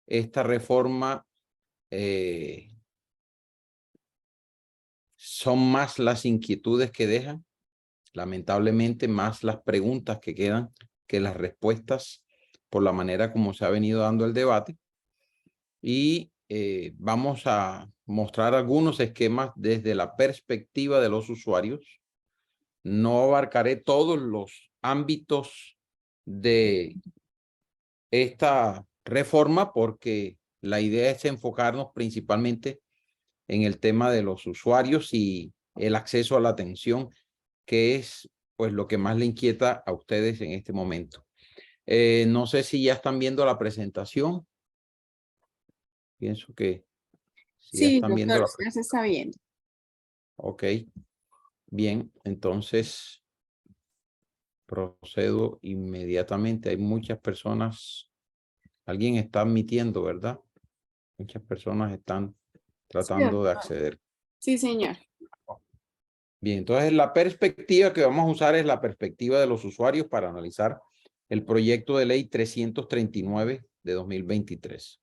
esta reforma son más las inquietudes que dejan, lamentablemente más las preguntas que quedan que las respuestas por la manera como se ha venido dando el debate. Y vamos a mostrar algunos esquemas desde la perspectiva de los usuarios. No abarcaré todos los ámbitos de esta reforma porque la idea es enfocarnos principalmente en el tema de los usuarios y el acceso a la atención, que es pues lo que más le inquieta a ustedes en este momento. No sé si ya están viendo la presentación. Pienso que si ya Sí, están viendo doctor, la ya se está viendo. Ok, bien, entonces procedo inmediatamente. Hay muchas personas, alguien está admitiendo, ¿verdad? Muchas personas están Sí, tratando de doctor. acceder. Sí, señor. Bien, entonces la perspectiva que vamos a usar es la perspectiva de los usuarios para analizar el proyecto de ley 339 de 2023.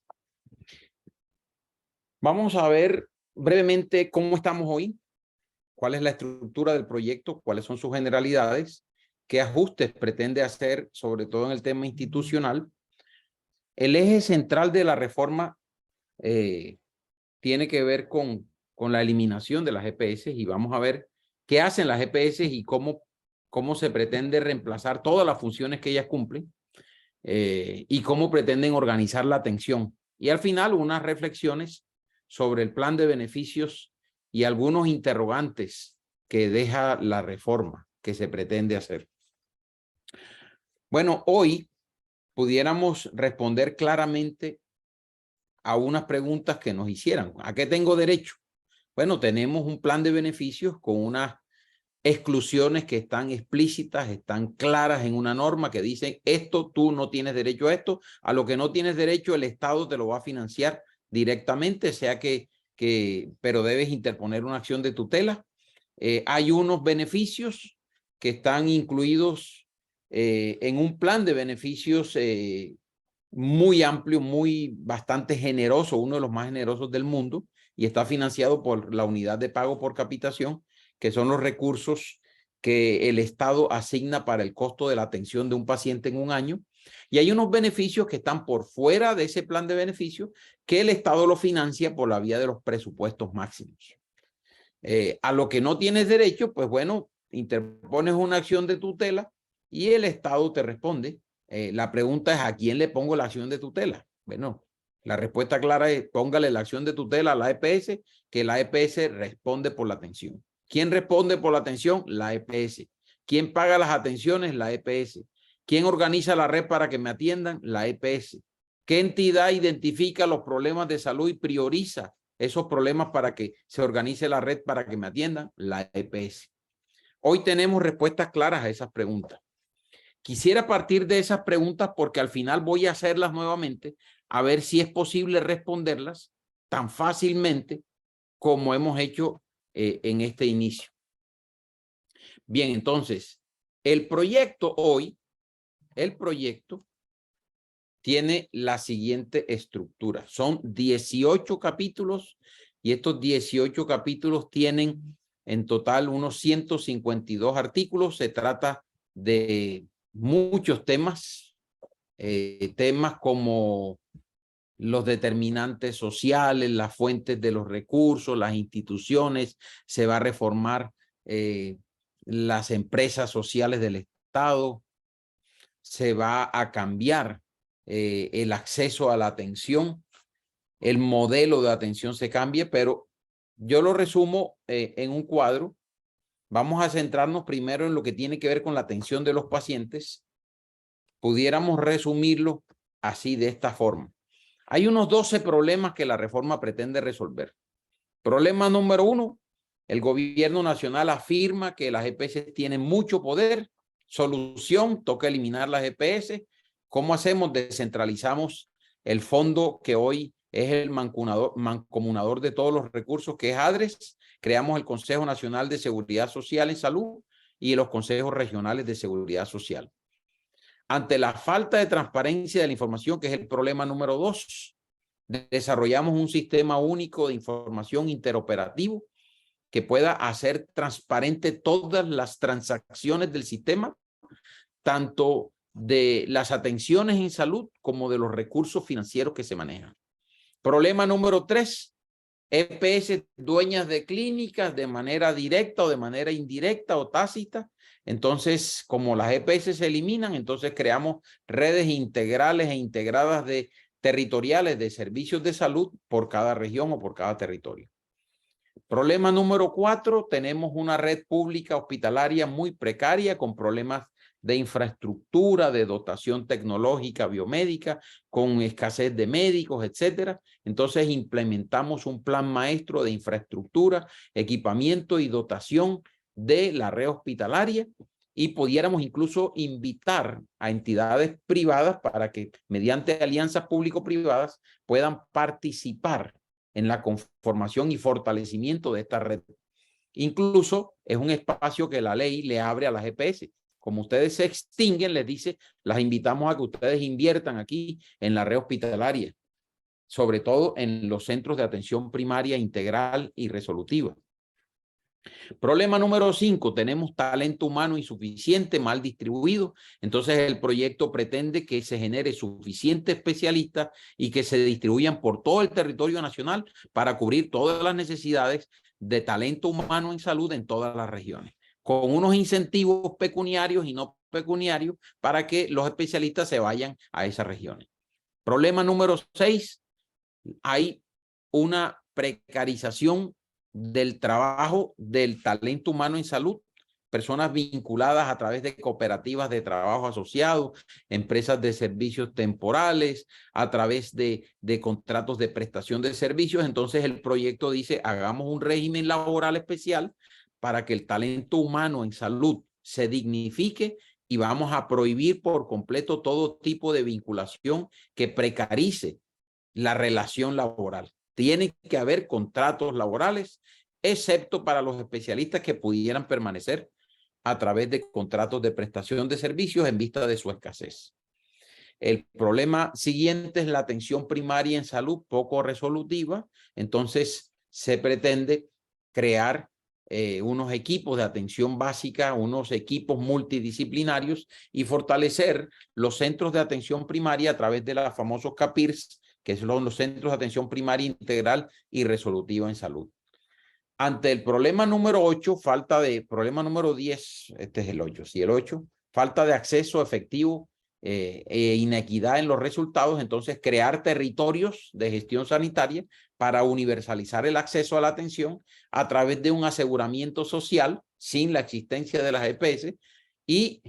Vamos a ver brevemente cómo estamos hoy, cuál es la estructura del proyecto, cuáles son sus generalidades, qué ajustes pretende hacer, sobre todo en el tema institucional. El eje central de la reforma tiene que ver con la eliminación de las EPS y vamos a ver qué hacen las EPS y cómo se pretende reemplazar todas las funciones que ellas cumplen y cómo pretenden organizar la atención. Y al final unas reflexiones sobre el plan de beneficios y algunos interrogantes que deja la reforma que se pretende hacer. Bueno, hoy pudiéramos responder claramente a unas preguntas que nos hicieran. ¿A qué tengo derecho? Bueno, tenemos un plan de beneficios con unas exclusiones que están explícitas, están claras en una norma que dicen esto, tú no tienes derecho a esto, a lo que no tienes derecho el Estado te lo va a financiar directamente, pero debes interponer una acción de tutela. Hay unos beneficios que están incluidos en un plan de beneficios muy amplio, bastante generoso, uno de los más generosos del mundo, y está financiado por la unidad de pago por capitación, que son los recursos que el Estado asigna para el costo de la atención de un paciente en un año. Y hay unos beneficios que están por fuera de ese plan de beneficios que el Estado lo financia por la vía de los presupuestos máximos. A lo que no tienes derecho, pues bueno, interpones una acción de tutela y el Estado te responde. La pregunta es, ¿a quién le pongo la acción de tutela? Bueno, la respuesta clara es, póngale la acción de tutela a la EPS, que la EPS responde por la atención. ¿Quién responde por la atención? La EPS. ¿Quién paga las atenciones? La EPS. ¿Quién organiza la red para que me atiendan? La EPS. ¿Qué entidad identifica los problemas de salud y prioriza esos problemas para que se organice la red para que me atiendan? La EPS. Hoy tenemos respuestas claras a esas preguntas. Quisiera partir de esas preguntas porque al final voy a hacerlas nuevamente a ver si es posible responderlas tan fácilmente como hemos hecho en este inicio. Bien, entonces, el proyecto tiene la siguiente estructura. Son 18 capítulos y estos 18 capítulos tienen en total unos 152 artículos. Se trata de muchos temas, temas como los determinantes sociales, las fuentes de los recursos, las instituciones. Se va a reformar las empresas sociales del Estado. Se va a cambiar el acceso a la atención, el modelo de atención se cambie, pero yo lo resumo en un cuadro. Vamos a centrarnos primero en lo que tiene que ver con la atención de los pacientes. Pudiéramos resumirlo así, de esta forma. Hay unos 12 problemas que la reforma pretende resolver. Problema número 1, el gobierno nacional afirma que las EPS tienen mucho poder. Solución, toca eliminar las EPS. ¿Cómo hacemos? Descentralizamos el fondo que hoy es el mancomunador de todos los recursos, que es ADRES. Creamos el Consejo Nacional de Seguridad Social en Salud y los consejos regionales de seguridad social. Ante la falta de transparencia de la información, que es el problema número 2, Desarrollamos un sistema único de información interoperativo que pueda hacer transparente todas las transacciones del sistema, tanto de las atenciones en salud como de los recursos financieros que se manejan. Problema número 3, EPS dueñas de clínicas de manera directa o de manera indirecta o tácita. Entonces, como las EPS se eliminan, entonces creamos redes integrales e integradas de territoriales de servicios de salud por cada región o por cada territorio. Problema número 4, tenemos una red pública hospitalaria muy precaria con problemas de infraestructura, de dotación tecnológica, biomédica, con escasez de médicos, etcétera. Entonces implementamos un plan maestro de infraestructura, equipamiento y dotación de la red hospitalaria y pudiéramos incluso invitar a entidades privadas para que mediante alianzas público-privadas puedan participar en la conformación y fortalecimiento de esta red. Incluso es un espacio que la ley le abre a las EPS. Como ustedes se extinguen, les dice, las invitamos a que ustedes inviertan aquí en la red hospitalaria, sobre todo en los centros de atención primaria integral y resolutiva. Problema número 5, tenemos talento humano insuficiente, mal distribuido. Entonces el proyecto pretende que se genere suficientes especialistas y que se distribuyan por todo el territorio nacional para cubrir todas las necesidades de talento humano en salud en todas las regiones, con unos incentivos pecuniarios y no pecuniarios para que los especialistas se vayan a esas regiones. Problema número 6, hay una precarización del trabajo del talento humano en salud, personas vinculadas a través de cooperativas de trabajo asociados, empresas de servicios temporales, a través de contratos de prestación de servicios. Entonces el proyecto dice, hagamos un régimen laboral especial para que el talento humano en salud se dignifique y vamos a prohibir por completo todo tipo de vinculación que precarice la relación laboral. Tiene que haber contratos laborales, excepto para los especialistas que pudieran permanecer a través de contratos de prestación de servicios en vista de su escasez. El problema siguiente es la atención primaria en salud poco resolutiva. Entonces se pretende crear unos equipos de atención básica, unos equipos multidisciplinarios y fortalecer los centros de atención primaria a través de los famosos CAPIRS, que son los centros de atención primaria integral y resolutiva en salud. Ante el problema número 8, problema número 10, este es el 8, sí, el 8, falta de acceso efectivo e inequidad en los resultados. Entonces crear territorios de gestión sanitaria para universalizar el acceso a la atención a través de un aseguramiento social sin la existencia de las EPS y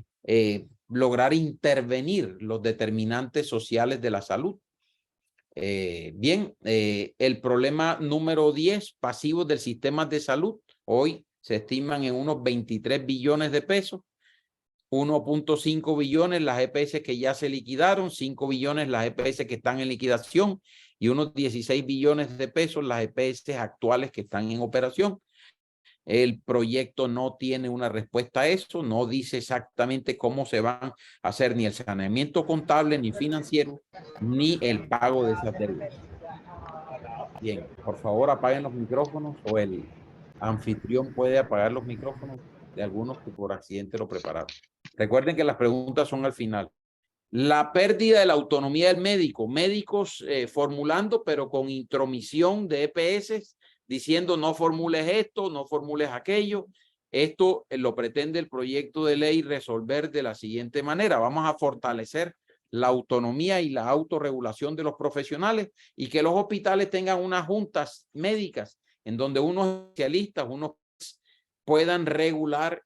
lograr intervenir los determinantes sociales de la salud. El problema número 10, pasivos del sistema de salud, hoy se estiman en unos 23 billones de pesos, 1.5 billones las EPS que ya se liquidaron, 5 billones las EPS que están en liquidación y unos 16 billones de pesos las EPS actuales que están en operación. El proyecto no tiene una respuesta a eso, no dice exactamente cómo se van a hacer ni el saneamiento contable, ni financiero, ni el pago de esas deudas. Bien, por favor apaguen los micrófonos o el anfitrión puede apagar los micrófonos de algunos que por accidente lo prepararon. Recuerden que las preguntas son al final. La pérdida de la autonomía del médico, médicos formulando pero con intromisión de EPS, diciendo no formules esto, no formules aquello. Esto lo pretende el proyecto de ley resolver de la siguiente manera. Vamos a fortalecer la autonomía y la autorregulación de los profesionales y que los hospitales tengan unas juntas médicas en donde unos especialistas, puedan regular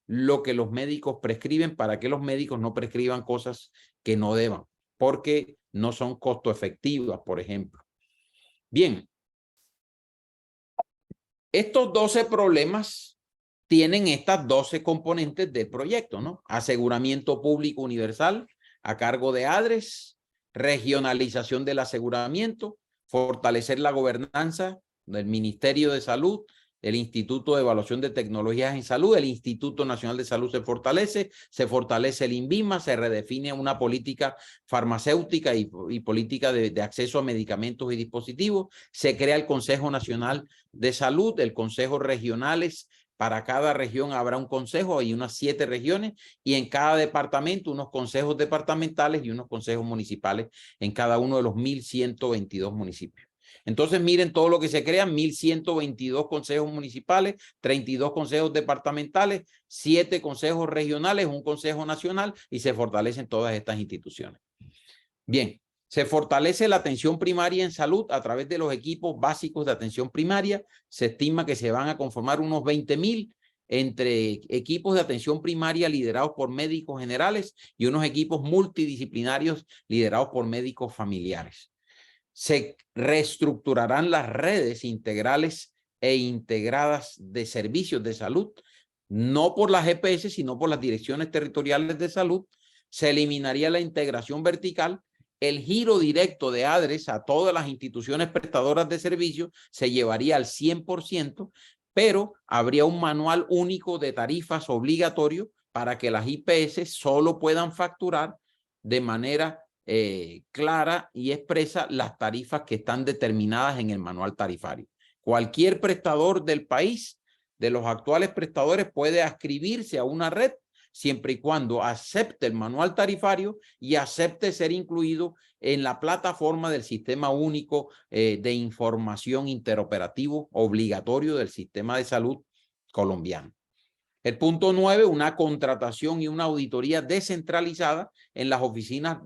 lo que los médicos prescriben para que los médicos no prescriban cosas que no deban, porque no son costo efectivas, por ejemplo. Bien. Estos 12 problemas tienen estas 12 componentes del proyecto, ¿no? Aseguramiento público universal a cargo de ADRES, regionalización del aseguramiento, fortalecer la gobernanza del Ministerio de Salud, el Instituto de Evaluación de Tecnologías en Salud, el Instituto Nacional de Salud se fortalece el INVIMA, se redefine una política farmacéutica y política de acceso a medicamentos y dispositivos, se crea el Consejo Nacional de Salud, el Consejo Regionales. Para cada región habrá un consejo, hay unas 7 regiones, y en cada departamento unos consejos departamentales y unos consejos municipales en cada uno de los 1.122 municipios. Entonces, miren todo lo que se crea: 1.122 consejos municipales, 32 consejos departamentales, 7 consejos regionales, un consejo nacional, y se fortalecen todas estas instituciones. Bien, se fortalece la atención primaria en salud a través de los equipos básicos de atención primaria. Se estima que se van a conformar unos 20.000 entre equipos de atención primaria liderados por médicos generales y unos equipos multidisciplinarios liderados por médicos familiares. Se reestructurarán las redes integrales e integradas de servicios de salud, no por las EPS, sino por las direcciones territoriales de salud. Se eliminaría la integración vertical. El giro directo de ADRES a todas las instituciones prestadoras de servicios se llevaría al 100%, pero habría un manual único de tarifas obligatorio para que las IPS solo puedan facturar de manera clara y expresa las tarifas que están determinadas en el manual tarifario. Cualquier prestador del país, de los actuales prestadores, puede adscribirse a una red siempre y cuando acepte el manual tarifario y acepte ser incluido en la plataforma del Sistema Único de Información Interoperativo obligatorio del Sistema de Salud colombiano. El punto 9, una contratación y una auditoría descentralizada en las oficinas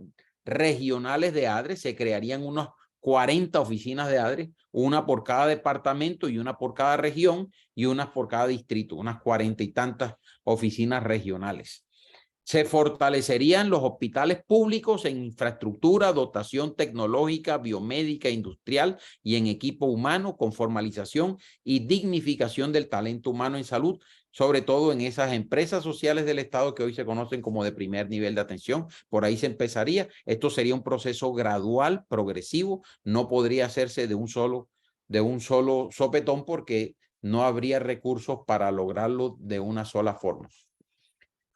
regionales de ADRES. Se crearían unas 40 oficinas de ADRES, una por cada departamento y una por cada región y unas por cada distrito, unas 40 y tantas oficinas regionales. Se fortalecerían los hospitales públicos en infraestructura, dotación tecnológica, biomédica, industrial y en equipo humano, con formalización y dignificación del talento humano en salud, sobre todo en esas empresas sociales del Estado que hoy se conocen como de primer nivel de atención. Por ahí se empezaría. Esto sería un proceso gradual, progresivo. No podría hacerse de un solo sopetón porque no habría recursos para lograrlo de una sola forma.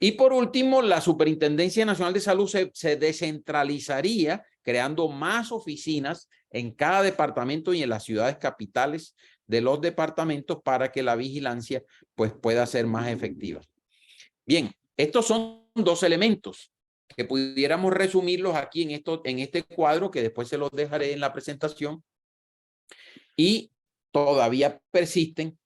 Y por último, la Superintendencia Nacional de Salud se descentralizaría, creando más oficinas en cada departamento y en las ciudades capitales de los departamentos para que la vigilancia pues, pueda ser más efectiva. Bien, estos son 2 elementos que pudiéramos resumirlos aquí en este cuadro, que después se los dejaré en la presentación. Y todavía persisten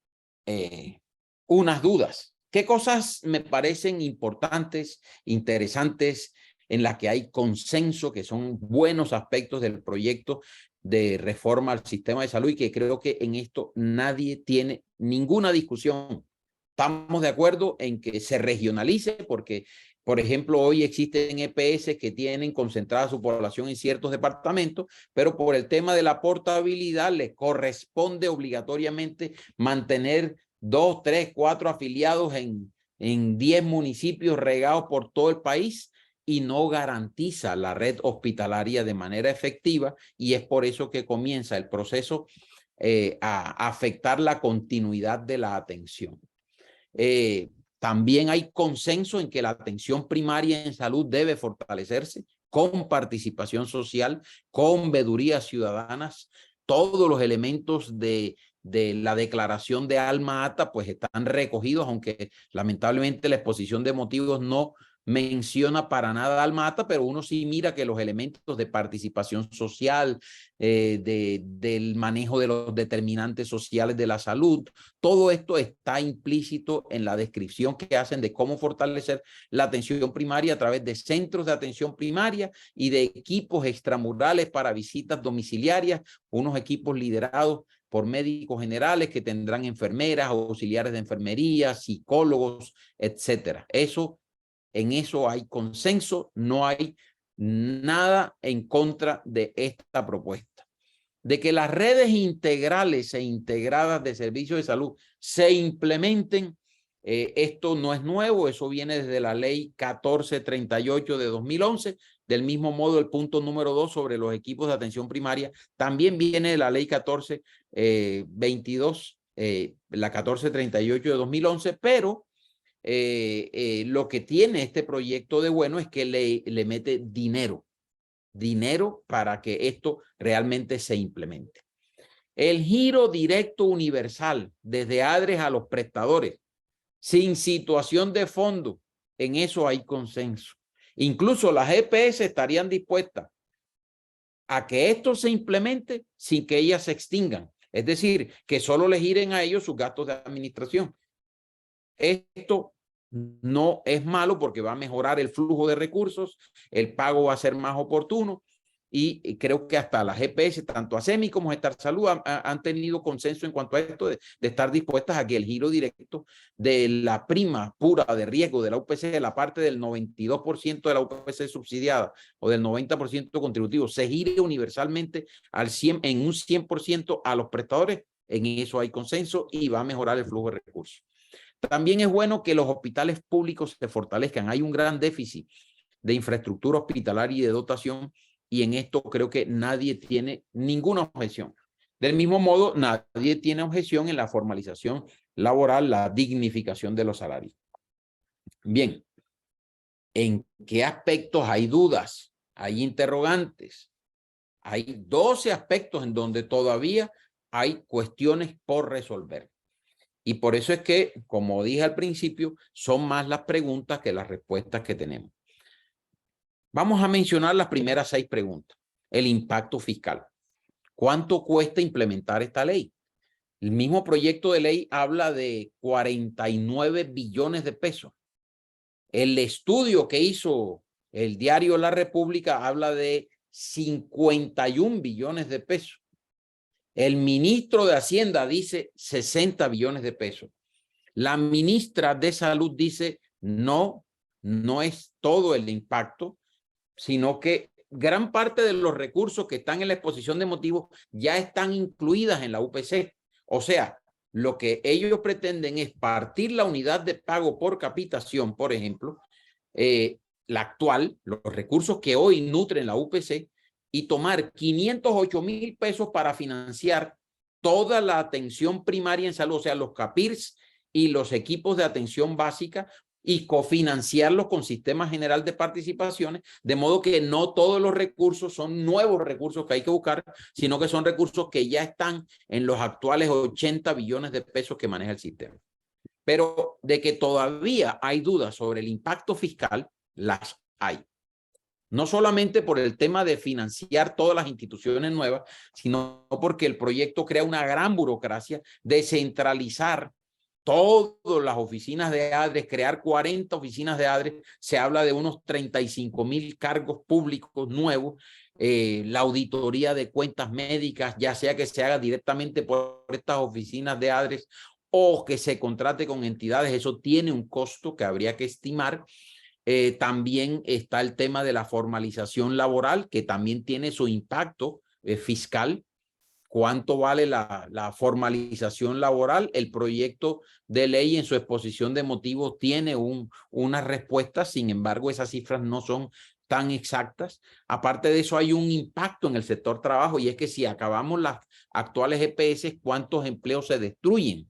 unas dudas. ¿Qué cosas me parecen importantes, interesantes, en las que hay consenso, que son buenos aspectos del proyecto de reforma al sistema de salud y que creo que en esto nadie tiene ninguna discusión? Estamos de acuerdo en que se regionalice porque, por ejemplo, hoy existen EPS que tienen concentrada su población en ciertos departamentos, pero por el tema de la portabilidad les corresponde obligatoriamente mantener 2, 3, 4 afiliados en 10 municipios regados por todo el país y no garantiza la red hospitalaria de manera efectiva, y es por eso que comienza el proceso a afectar la continuidad de la atención. También hay consenso en que la atención primaria en salud debe fortalecerse con participación social, con veedurías ciudadanas. Todos los elementos de la declaración de Alma Ata pues están recogidos, aunque lamentablemente la exposición de motivos no menciona para nada Alma Ata, pero uno sí mira que los elementos de participación social, del manejo de los determinantes sociales de la salud, todo esto está implícito en la descripción que hacen de cómo fortalecer la atención primaria a través de centros de atención primaria y de equipos extramurales para visitas domiciliarias, unos equipos liderados por médicos generales que tendrán enfermeras, auxiliares de enfermería, psicólogos, etcétera. En eso hay consenso, no hay nada en contra de esta propuesta. De que las redes integrales e integradas de servicios de salud se implementen, esto no es nuevo, eso viene desde la ley 1438 de 2011. Del mismo modo, el punto número 2 sobre los equipos de atención primaria también viene de la ley 1422 la 1438 de 2011, pero lo que tiene este proyecto de bueno es que le mete dinero para que esto realmente se implemente. El giro directo universal desde ADRES a los prestadores, sin situación de fondo, en eso hay consenso. Incluso las EPS estarían dispuestas a que esto se implemente sin que ellas se extingan. Es decir, que solo les giren a ellos sus gastos de administración. Esto no es malo porque va a mejorar el flujo de recursos, el pago va a ser más oportuno y creo que hasta las GPS, tanto ASEMI como Gestar Salud han tenido consenso en cuanto a esto de estar dispuestas a que el giro directo de la prima pura de riesgo de la UPC, de la parte del 92% de la UPC subsidiada o del 90% contributivo, se gire universalmente al 100, en un 100% a los prestadores. En eso hay consenso y va a mejorar el flujo de recursos. También es bueno que los hospitales públicos se fortalezcan. Hay un gran déficit de infraestructura hospitalaria y de dotación y en esto creo que nadie tiene ninguna objeción. Del mismo modo, nadie tiene objeción en la formalización laboral, la dignificación de los salarios. Bien, ¿en qué aspectos hay dudas? Hay interrogantes. Hay 12 aspectos en donde todavía hay cuestiones por resolver. Y por eso es que, como dije al principio, son más las preguntas que las respuestas que tenemos. Vamos a mencionar las primeras 6 preguntas. El impacto fiscal. ¿Cuánto cuesta implementar esta ley? El mismo proyecto de ley habla de 49 billones de pesos. El estudio que hizo el diario La República habla de 51 billones de pesos. El ministro de Hacienda dice 60 billones de pesos. La ministra de Salud dice no es todo el impacto, sino que gran parte de los recursos que están en la exposición de motivos ya están incluidas en la UPC. O sea, lo que ellos pretenden es partir la unidad de pago por capitación, por ejemplo, la actual, los recursos que hoy nutren la UPC, y tomar 508,000 pesos para financiar toda la atención primaria en salud, o sea, los CAPIRS y los equipos de atención básica, y cofinanciarlos con Sistema General de Participaciones, de modo que no todos los recursos son nuevos recursos que hay que buscar, sino que son recursos que ya están en los actuales 80 billones de pesos que maneja el sistema. Pero de que todavía hay dudas sobre el impacto fiscal, las hay. No solamente por el tema de financiar todas las instituciones nuevas, sino porque el proyecto crea una gran burocracia de centralizar todas las oficinas de ADRES, crear 40 oficinas de ADRES. Se habla de unos 35,000 cargos públicos nuevos, la auditoría de cuentas médicas, ya sea que se haga directamente por estas oficinas de ADRES o que se contrate con entidades. Eso tiene un costo que habría que estimar. También está el tema de la formalización laboral, que también tiene su impacto fiscal. ¿Cuánto vale la formalización laboral? El proyecto de ley en su exposición de motivos tiene una respuesta, sin embargo, esas cifras no son tan exactas. Aparte de eso, hay un impacto en el sector trabajo, y es que si acabamos las actuales EPS, ¿cuántos empleos se destruyen?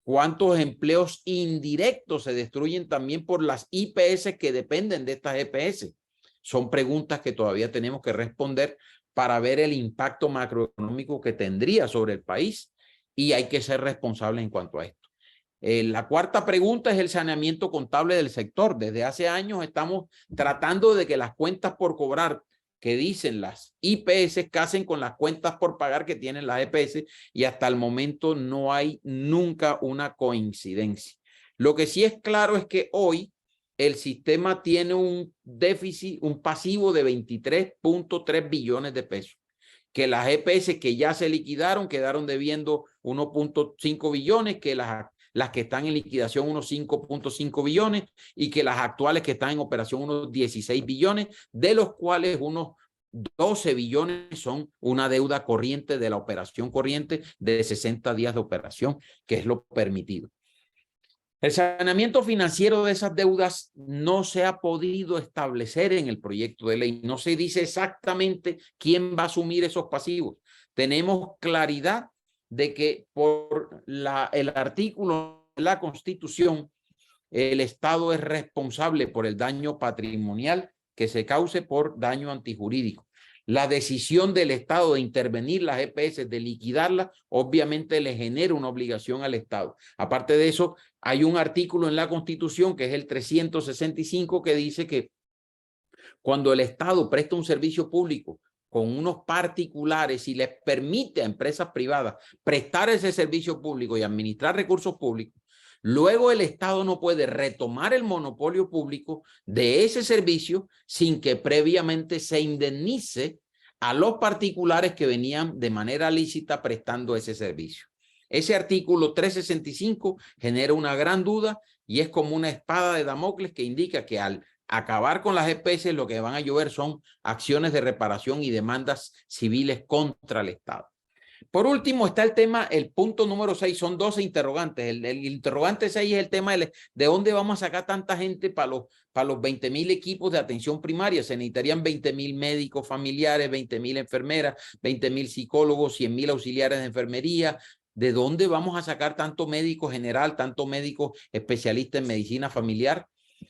¿Cuántos empleos indirectos se destruyen también por las IPS que dependen de estas EPS? Son preguntas que todavía tenemos que responder para ver el impacto macroeconómico que tendría sobre el país, y hay que ser responsables en cuanto a esto. La cuarta pregunta es el saneamiento contable del sector. Desde hace años estamos tratando de que las cuentas por cobrar que dicen las IPS casen con las cuentas por pagar que tienen las EPS, y hasta el momento no hay nunca una coincidencia. Lo que sí es claro es que hoy el sistema tiene un déficit, un pasivo de 23.3 billones de pesos, que las EPS que ya se liquidaron quedaron debiendo 1.5 billones, que las que están en liquidación unos 5.5 billones, y que las actuales que están en operación unos 16 billones, de los cuales unos 12 billones son una deuda corriente de la operación corriente de 60 días de operación, que es lo permitido. El saneamiento financiero de esas deudas no se ha podido establecer en el proyecto de ley. No se dice exactamente quién va a asumir esos pasivos. Tenemos claridad de que por el artículo de la Constitución, el Estado es responsable por el daño patrimonial que se cause por daño antijurídico. La decisión del Estado de intervenir las EPS, de liquidarlas, obviamente le genera una obligación al Estado. Aparte de eso, hay un artículo en la Constitución, que es el 365, que dice que cuando el Estado presta un servicio público con unos particulares y les permite a empresas privadas prestar ese servicio público y administrar recursos públicos, luego el Estado no puede retomar el monopolio público de ese servicio sin que previamente se indemnice a los particulares que venían de manera lícita prestando ese servicio. Ese artículo 365 genera una gran duda y es como una espada de Damocles que indica que al acabar con las EPS lo que van a llover son acciones de reparación y demandas civiles contra el Estado. Por último está el tema, el punto número 6, son 12 interrogantes. El interrogante 6 es el tema de dónde vamos a sacar tanta gente para los 20.000 equipos de atención primaria. Se necesitarían 20.000 médicos familiares, 20.000 enfermeras, 20.000 psicólogos, 100.000 auxiliares de enfermería. ¿De dónde vamos a sacar tanto médico general, tanto médico especialista en medicina familiar?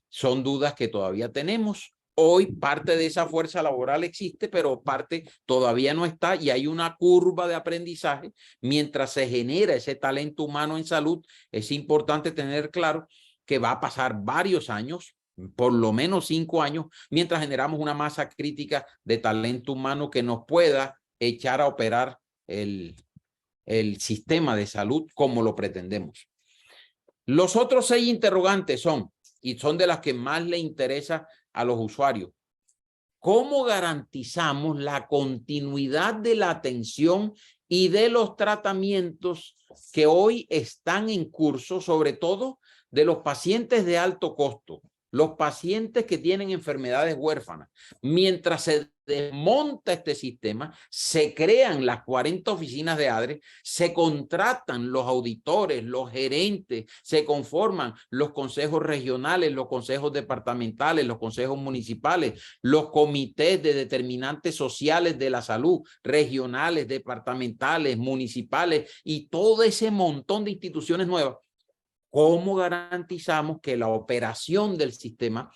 Son dudas que todavía tenemos. Hoy parte de esa fuerza laboral existe, pero parte todavía no está y hay una curva de aprendizaje. Mientras se genera ese talento humano en salud, es importante tener claro que va a pasar varios años, por lo menos 5 años, mientras generamos una masa crítica de talento humano que nos pueda echar a operar el sistema de salud como lo pretendemos. Los otros 6 interrogantes son, y son de las que más le interesa a los usuarios, ¿cómo garantizamos la continuidad de la atención y de los tratamientos que hoy están en curso, sobre todo de los pacientes de alto costo, los pacientes que tienen enfermedades huérfanas? Mientras se desmonta este sistema, se crean las 40 oficinas de ADRE, se contratan los auditores, los gerentes, se conforman los consejos regionales, los consejos departamentales, los consejos municipales, los comités de determinantes sociales de la salud, regionales, departamentales, municipales y todo ese montón de instituciones nuevas. ¿Cómo garantizamos que la operación del sistema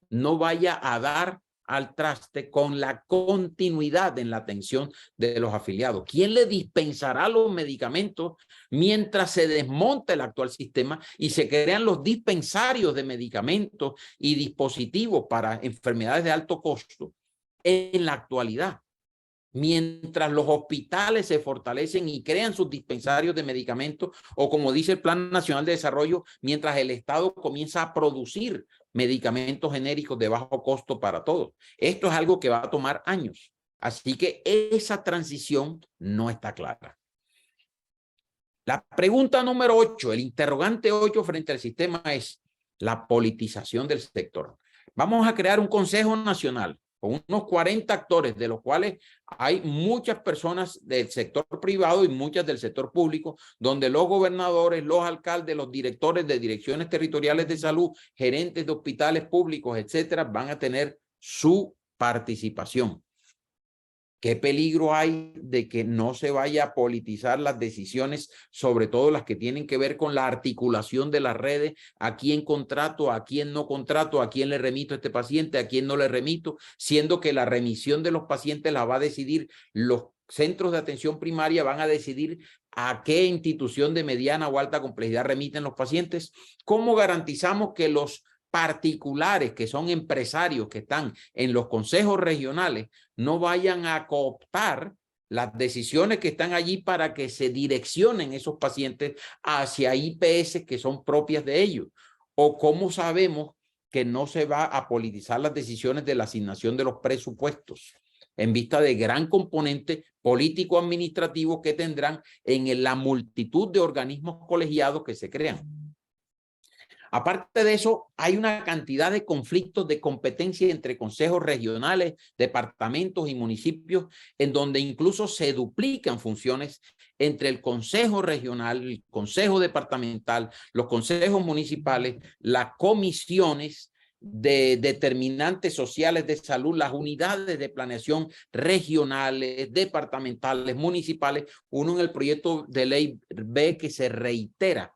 no vaya a dar al traste con la continuidad en la atención de los afiliados? ¿Quién le dispensará los medicamentos mientras se desmonta el actual sistema y se crean los dispensarios de medicamentos y dispositivos para enfermedades de alto costo en la actualidad? Mientras los hospitales se fortalecen y crean sus dispensarios de medicamentos, o como dice el Plan Nacional de Desarrollo, mientras el Estado comienza a producir medicamentos genéricos de bajo costo para todos. Esto es algo que va a tomar años. Así que esa transición no está clara. La pregunta número 8, el interrogante 8 frente al sistema es la politización del sector. Vamos a crear un Consejo Nacional con unos 40 actores, de los cuales hay muchas personas del sector privado y muchas del sector público, donde los gobernadores, los alcaldes, los directores de direcciones territoriales de salud, gerentes de hospitales públicos, etcétera, van a tener su participación. ¿Qué peligro hay de que no se vaya a politizar las decisiones, sobre todo las que tienen que ver con la articulación de las redes? ¿A quién contrato, a quién no contrato, a quién le remito a este paciente, a quién no le remito? Siendo que la remisión de los pacientes la va a decidir los centros de atención primaria, van a decidir a qué institución de mediana o alta complejidad remiten los pacientes. ¿Cómo garantizamos que los particulares, que son empresarios que están en los consejos regionales, no vayan a cooptar las decisiones que están allí para que se direccionen esos pacientes hacia IPS que son propias de ellos? ¿O cómo sabemos que no se va a politizar las decisiones de la asignación de los presupuestos en vista de gran componente político-administrativo que tendrán en la multitud de organismos colegiados que se crean? Aparte de eso, hay una cantidad de conflictos de competencia entre consejos regionales, departamentos y municipios, en donde incluso se duplican funciones entre el consejo regional, el consejo departamental, los consejos municipales, las comisiones de determinantes sociales de salud, las unidades de planeación regionales, departamentales, municipales, uno en el proyecto de ley ve que se reitera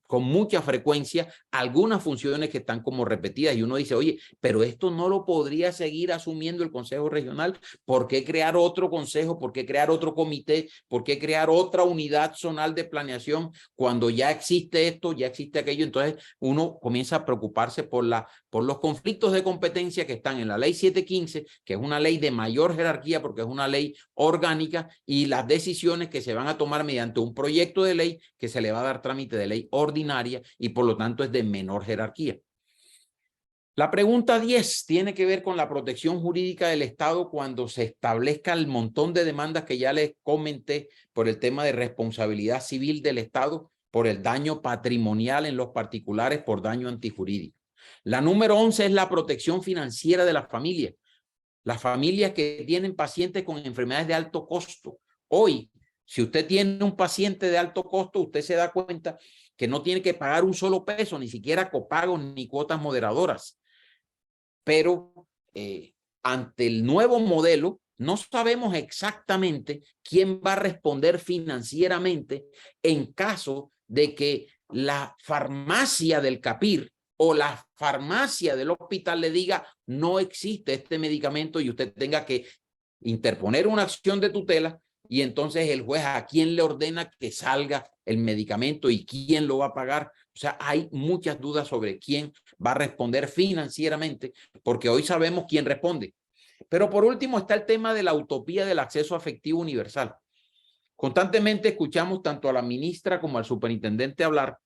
con mucha frecuencia algunas funciones que están como repetidas y uno dice, oye, pero esto no lo podría seguir asumiendo el Consejo Regional. ¿Por qué crear otro consejo? ¿Por qué crear otro comité? ¿Por qué crear otra unidad zonal de planeación cuando ya existe esto, ya existe aquello? Entonces uno comienza a preocuparse por los conflictos de competencia que están en la ley 715, que es una ley de mayor jerarquía porque es una ley orgánica, y las decisiones que se van a tomar mediante un proyecto de ley que se le va a dar trámite de ley ordinaria y por lo tanto es de menor jerarquía. La pregunta 10 tiene que ver con la protección jurídica del Estado cuando se establezca el montón de demandas que ya les comenté por el tema de responsabilidad civil del Estado por el daño patrimonial en los particulares por daño antijurídico. La número 11 es la protección financiera de las familias. Las familias que tienen pacientes con enfermedades de alto costo. Hoy, si usted tiene un paciente de alto costo, usted se da cuenta que no tiene que pagar un solo peso, ni siquiera copagos ni cuotas moderadoras. Pero ante el nuevo modelo, no sabemos exactamente quién va a responder financieramente en caso de que la farmacia del CAPIR o la farmacia del hospital le diga no existe este medicamento y usted tenga que interponer una acción de tutela y entonces el juez a quién le ordena que salga el medicamento y quién lo va a pagar. O sea, hay muchas dudas sobre quién va a responder financieramente porque hoy sabemos quién responde. Pero por último está el tema de la utopía del acceso efectivo universal. Constantemente escuchamos tanto a la ministra como al superintendente hablar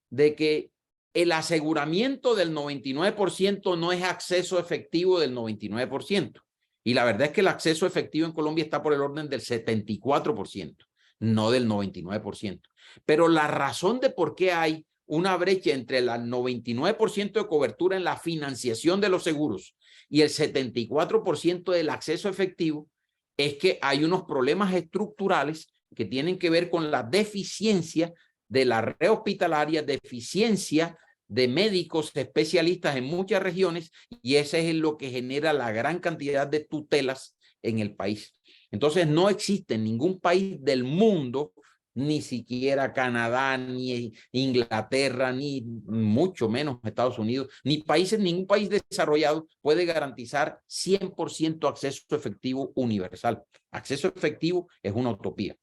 de que el aseguramiento del 99% no es acceso efectivo del 99%. Y la verdad es que el acceso efectivo en Colombia está por el orden del 74%, no del 99%. Pero la razón de por qué hay una brecha entre el 99% de cobertura en la financiación de los seguros y el 74% del acceso efectivo es que hay unos problemas estructurales que tienen que ver con la deficiencia de la red hospitalaria, deficiencia de médicos especialistas en muchas regiones, y ese es lo que genera la gran cantidad de tutelas en el país. Entonces no existe en ningún país del mundo, ni siquiera Canadá, ni Inglaterra, ni mucho menos Estados Unidos, ni ningún país desarrollado puede garantizar 100% acceso efectivo universal. Acceso efectivo es una utopía.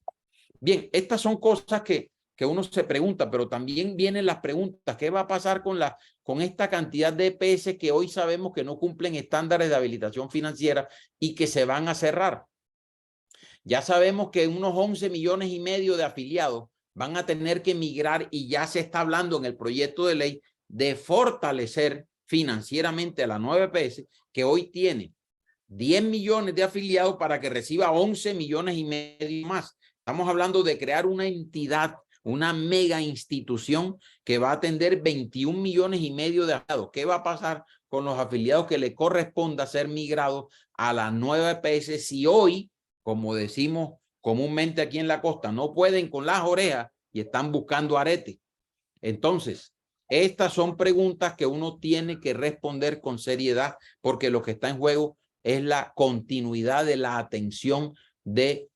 Bien, estas son cosas que uno se pregunta, pero también vienen las preguntas, ¿qué va a pasar con esta cantidad de EPS que hoy sabemos que no cumplen estándares de habilitación financiera y que se van a cerrar? Ya sabemos que unos 11,5 millones de afiliados van a tener que migrar y ya se está hablando en el proyecto de ley de fortalecer financieramente a la nueva EPS que hoy tiene 10 millones de afiliados para que reciba 11,5 millones más. Estamos hablando de crear una entidad, una mega institución que va a atender 21,5 millones de afiliados. ¿Qué va a pasar con los afiliados que le corresponda ser migrados a la nueva EPS si hoy, como decimos comúnmente aquí en la costa, no pueden con las orejas y están buscando arete? Entonces, estas son preguntas que uno tiene que responder con seriedad porque lo que está en juego es la continuidad de la atención de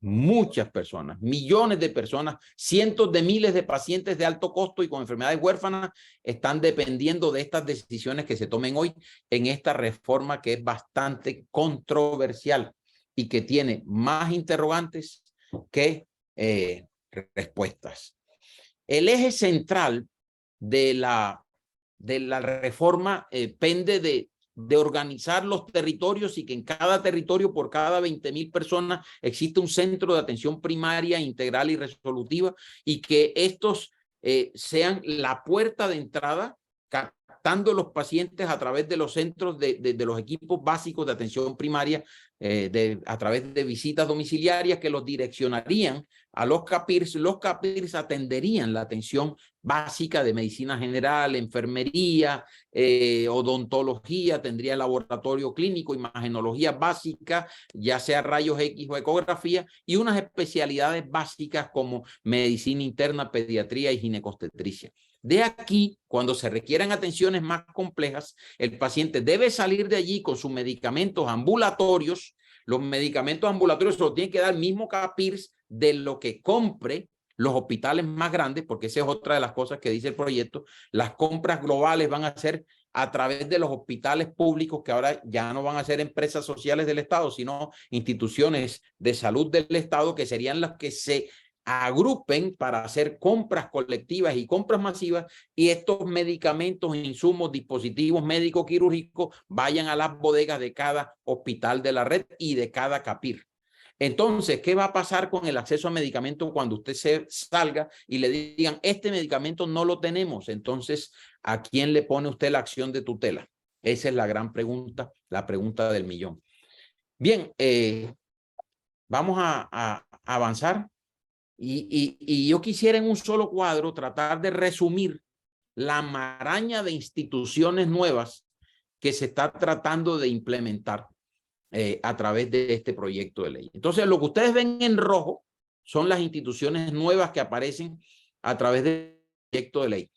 muchas personas, millones de personas, cientos de miles de pacientes de alto costo y con enfermedades huérfanas están dependiendo de estas decisiones que se tomen hoy en esta reforma que es bastante controversial y que tiene más interrogantes que respuestas. El eje central de la reforma pende de organizar los territorios y que en cada territorio por cada 20,000 personas existe un centro de atención primaria, integral y resolutiva y que estos sean la puerta de entrada captando los pacientes a través de los centros de los equipos básicos de atención primaria a través de visitas domiciliarias que los direccionarían a los CAPIRS. Los CAPIRS atenderían la atención básica de medicina general, enfermería, odontología, tendría laboratorio clínico, imagenología básica, ya sea rayos X o ecografía, y unas especialidades básicas como medicina interna, pediatría y ginecobstetricia. De aquí, cuando se requieran atenciones más complejas, el paciente debe salir de allí con sus medicamentos ambulatorios. Los medicamentos ambulatorios se los tienen que dar el mismo CAPIRS de lo que compre los hospitales más grandes, porque esa es otra de las cosas que dice el proyecto. Las compras globales van a ser a través de los hospitales públicos, que ahora ya no van a ser empresas sociales del Estado, sino instituciones de salud del Estado, que serían las que se agrupen para hacer compras colectivas y compras masivas, y estos medicamentos, insumos, dispositivos médicos quirúrgicos vayan a las bodegas de cada hospital de la red y de cada CAPIR. Entonces, ¿qué va a pasar con el acceso a medicamentos cuando usted se salga y le digan, este medicamento no lo tenemos? Entonces, ¿a quién le pone usted la acción de tutela? Esa es la gran pregunta, la pregunta del millón. Bien, vamos a avanzar. Y yo quisiera en un solo cuadro tratar de resumir la maraña de instituciones nuevas que se está tratando de implementar a través de este proyecto de ley. Entonces, lo que ustedes ven en rojo son las instituciones nuevas que aparecen a través del proyecto de ley.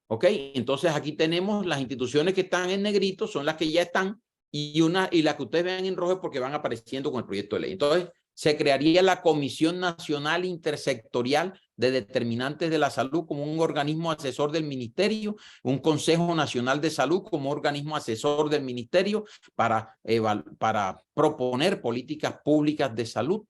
¿Ok? Entonces, aquí tenemos las instituciones que están en negrito, son las que ya están, y las que ustedes ven en rojo es porque van apareciendo con el proyecto de ley. Entonces, se crearía la Comisión Nacional Intersectorial de Determinantes de la Salud como un organismo asesor del Ministerio, un Consejo Nacional de Salud como organismo asesor del Ministerio para proponer políticas públicas de salud.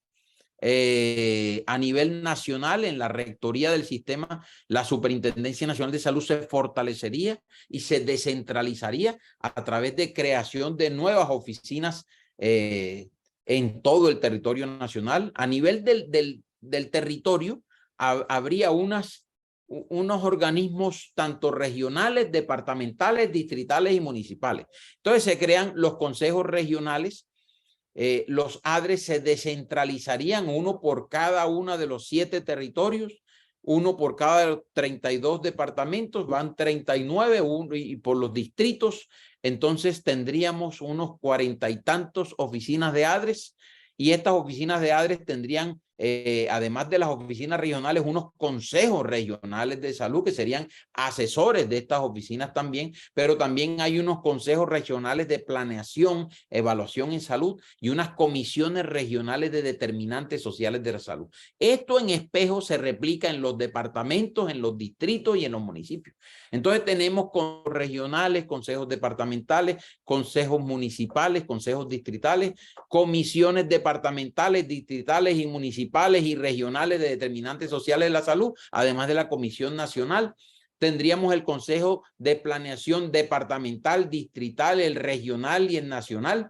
A nivel nacional, en la rectoría del sistema, la Superintendencia Nacional de Salud se fortalecería y se descentralizaría a través de creación de nuevas oficinas en todo el territorio nacional. A nivel del territorio, habría unos organismos tanto regionales, departamentales, distritales y municipales. Entonces se crean los consejos regionales. Los ADRES se descentralizarían, uno por cada uno de los 7 territorios, uno por cada 32 departamentos, van 39, y por los distritos, entonces tendríamos unos 40 y tantos oficinas de ADRES, y estas oficinas de ADRES tendrían, además de las oficinas regionales, unos consejos regionales de salud que serían asesores de estas oficinas también, pero también hay unos consejos regionales de planeación, evaluación en salud y unas comisiones regionales de determinantes sociales de la salud. Esto en espejo se replica en los departamentos, en los distritos y en los municipios. Entonces tenemos consejos regionales, consejos departamentales, consejos municipales, consejos distritales, comisiones departamentales, distritales y municipales y regionales de determinantes sociales de la salud, además de la Comisión Nacional. Tendríamos el Consejo de Planeación Departamental, Distrital, el Regional y el Nacional.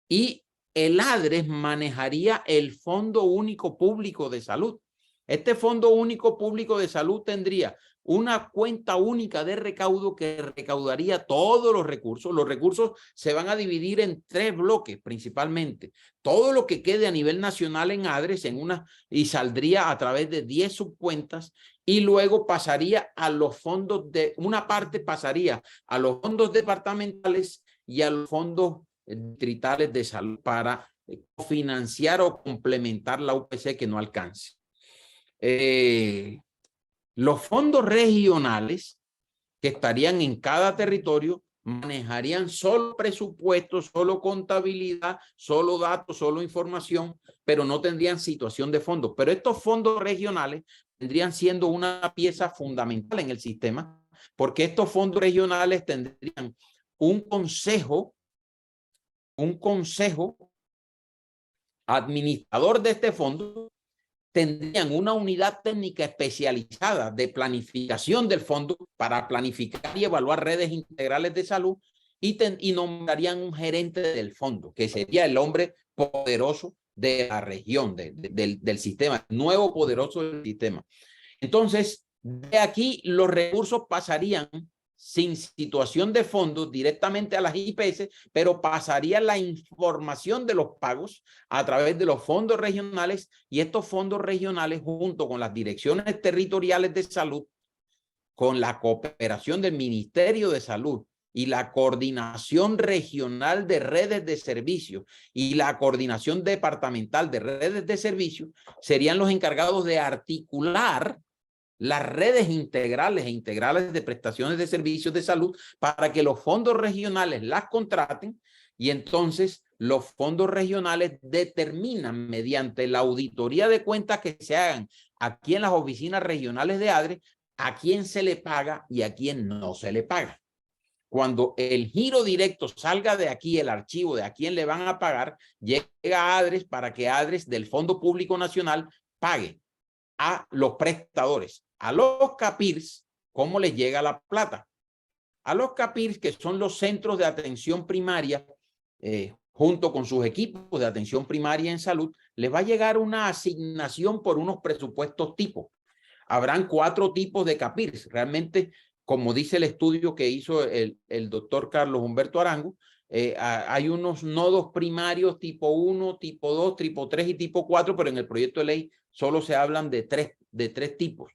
Y el ADRES manejaría el Fondo Único Público de Salud. Este Fondo Único Público de Salud tendría una cuenta única de recaudo que recaudaría todos los recursos. Los recursos se van a dividir en 3 bloques principalmente. Todo lo que quede a nivel nacional en ADRES y saldría a través de 10 subcuentas, y luego pasaría a los fondos una parte pasaría a los fondos departamentales y a los fondos distritales de salud para financiar o complementar la UPC que no alcance. Los fondos regionales que estarían en cada territorio manejarían solo presupuestos, solo contabilidad, solo datos, solo información, pero no tendrían situación de fondos. Pero estos fondos regionales tendrían siendo una pieza fundamental en el sistema, porque estos fondos regionales tendrían un consejo administrador de este fondo, tendrían una unidad técnica especializada de planificación del fondo para planificar y evaluar redes integrales de salud, y nombrarían un gerente del fondo, que sería el hombre poderoso de la región, del sistema, nuevo poderoso del sistema. Entonces, de aquí los recursos pasarían sin situación de fondos directamente a las IPS, pero pasaría la información de los pagos a través de los fondos regionales, y estos fondos regionales, junto con las direcciones territoriales de salud, con la cooperación del Ministerio de Salud y la coordinación regional de redes de servicio y la coordinación departamental de redes de servicio, serían los encargados de articular las redes integrales e integrales de prestaciones de servicios de salud para que los fondos regionales las contraten y entonces los fondos regionales determinan mediante la auditoría de cuentas que se hagan aquí en las oficinas regionales de ADRE a quién se le paga y a quién no se le paga. Cuando el giro directo salga de aquí, el archivo de a quién le van a pagar, llega a ADRES para que ADRES del Fondo Público Nacional pague a los prestadores. A los CAPIRS, ¿cómo les llega la plata? A los CAPIRS, que son los centros de atención primaria, junto con sus equipos de atención primaria en salud, les va a llegar una asignación por unos presupuestos tipo. Habrán 4 tipos de CAPIRS. Realmente, como dice el estudio que hizo el doctor Carlos Humberto Arango, hay unos nodos primarios tipo 1, tipo 2, tipo 3 y tipo 4, pero en el proyecto de ley solo se hablan de tres tipos.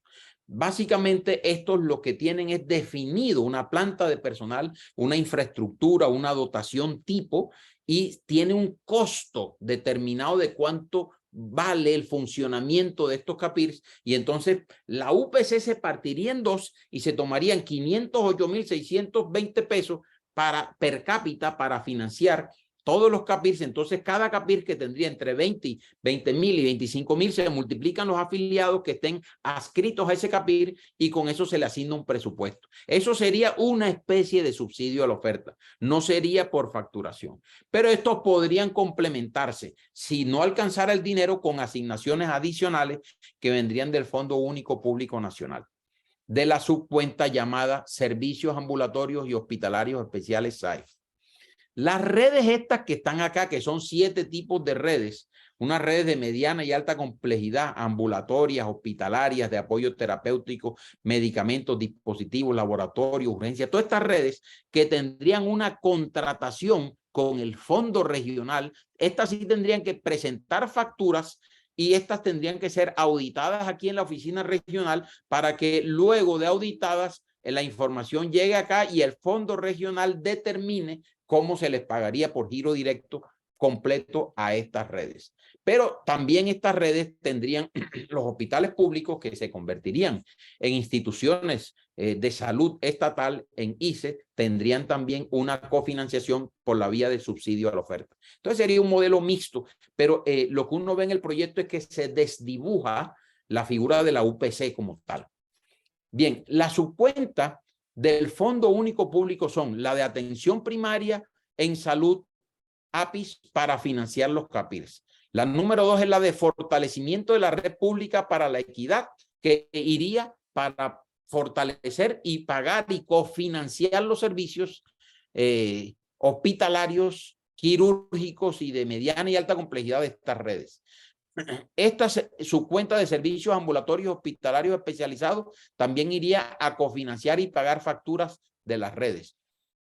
Básicamente, estos lo que tienen es definido una planta de personal, una infraestructura, una dotación tipo, y tiene un costo determinado de cuánto vale el funcionamiento de estos CAPIRS, y entonces la UPC se partiría en 2 y se tomarían 508.620 pesos per cápita para financiar todos los CAPIRS. Entonces cada CAPIR que tendría entre 20.000 y 25.000 se multiplican los afiliados que estén adscritos a ese CAPIR y con eso se le asigna un presupuesto. Eso sería una especie de subsidio a la oferta, no sería por facturación, pero estos podrían complementarse si no alcanzara el dinero con asignaciones adicionales que vendrían del Fondo Único Público Nacional, de la subcuenta llamada Servicios Ambulatorios y Hospitalarios Especiales SAES. Las redes estas que están acá, que son 7 tipos de redes, unas redes de mediana y alta complejidad, ambulatorias, hospitalarias, de apoyo terapéutico, medicamentos, dispositivos, laboratorios, urgencias, todas estas redes que tendrían una contratación con el fondo regional, estas sí tendrían que presentar facturas y estas tendrían que ser auditadas aquí en la oficina regional para que luego de auditadas la información llegue acá y el fondo regional determine cómo se les pagaría por giro directo completo a estas redes. Pero también estas redes tendrían los hospitales públicos que se convertirían en instituciones de salud estatal, en ICE, tendrían también una cofinanciación por la vía de subsidio a la oferta. Entonces sería un modelo mixto, pero lo que uno ve en el proyecto es que se desdibuja la figura de la UPC como tal. Bien, la subcuenta del Fondo Único Público son la de atención primaria en salud, APIS, para financiar los CAPIRS. La número 2 es la de fortalecimiento de la red pública para la equidad, que iría para fortalecer y pagar y cofinanciar los servicios hospitalarios, quirúrgicos y de mediana y alta complejidad de estas redes. Esta subcuenta de servicios ambulatorios hospitalarios especializados también iría a cofinanciar y pagar facturas de las redes.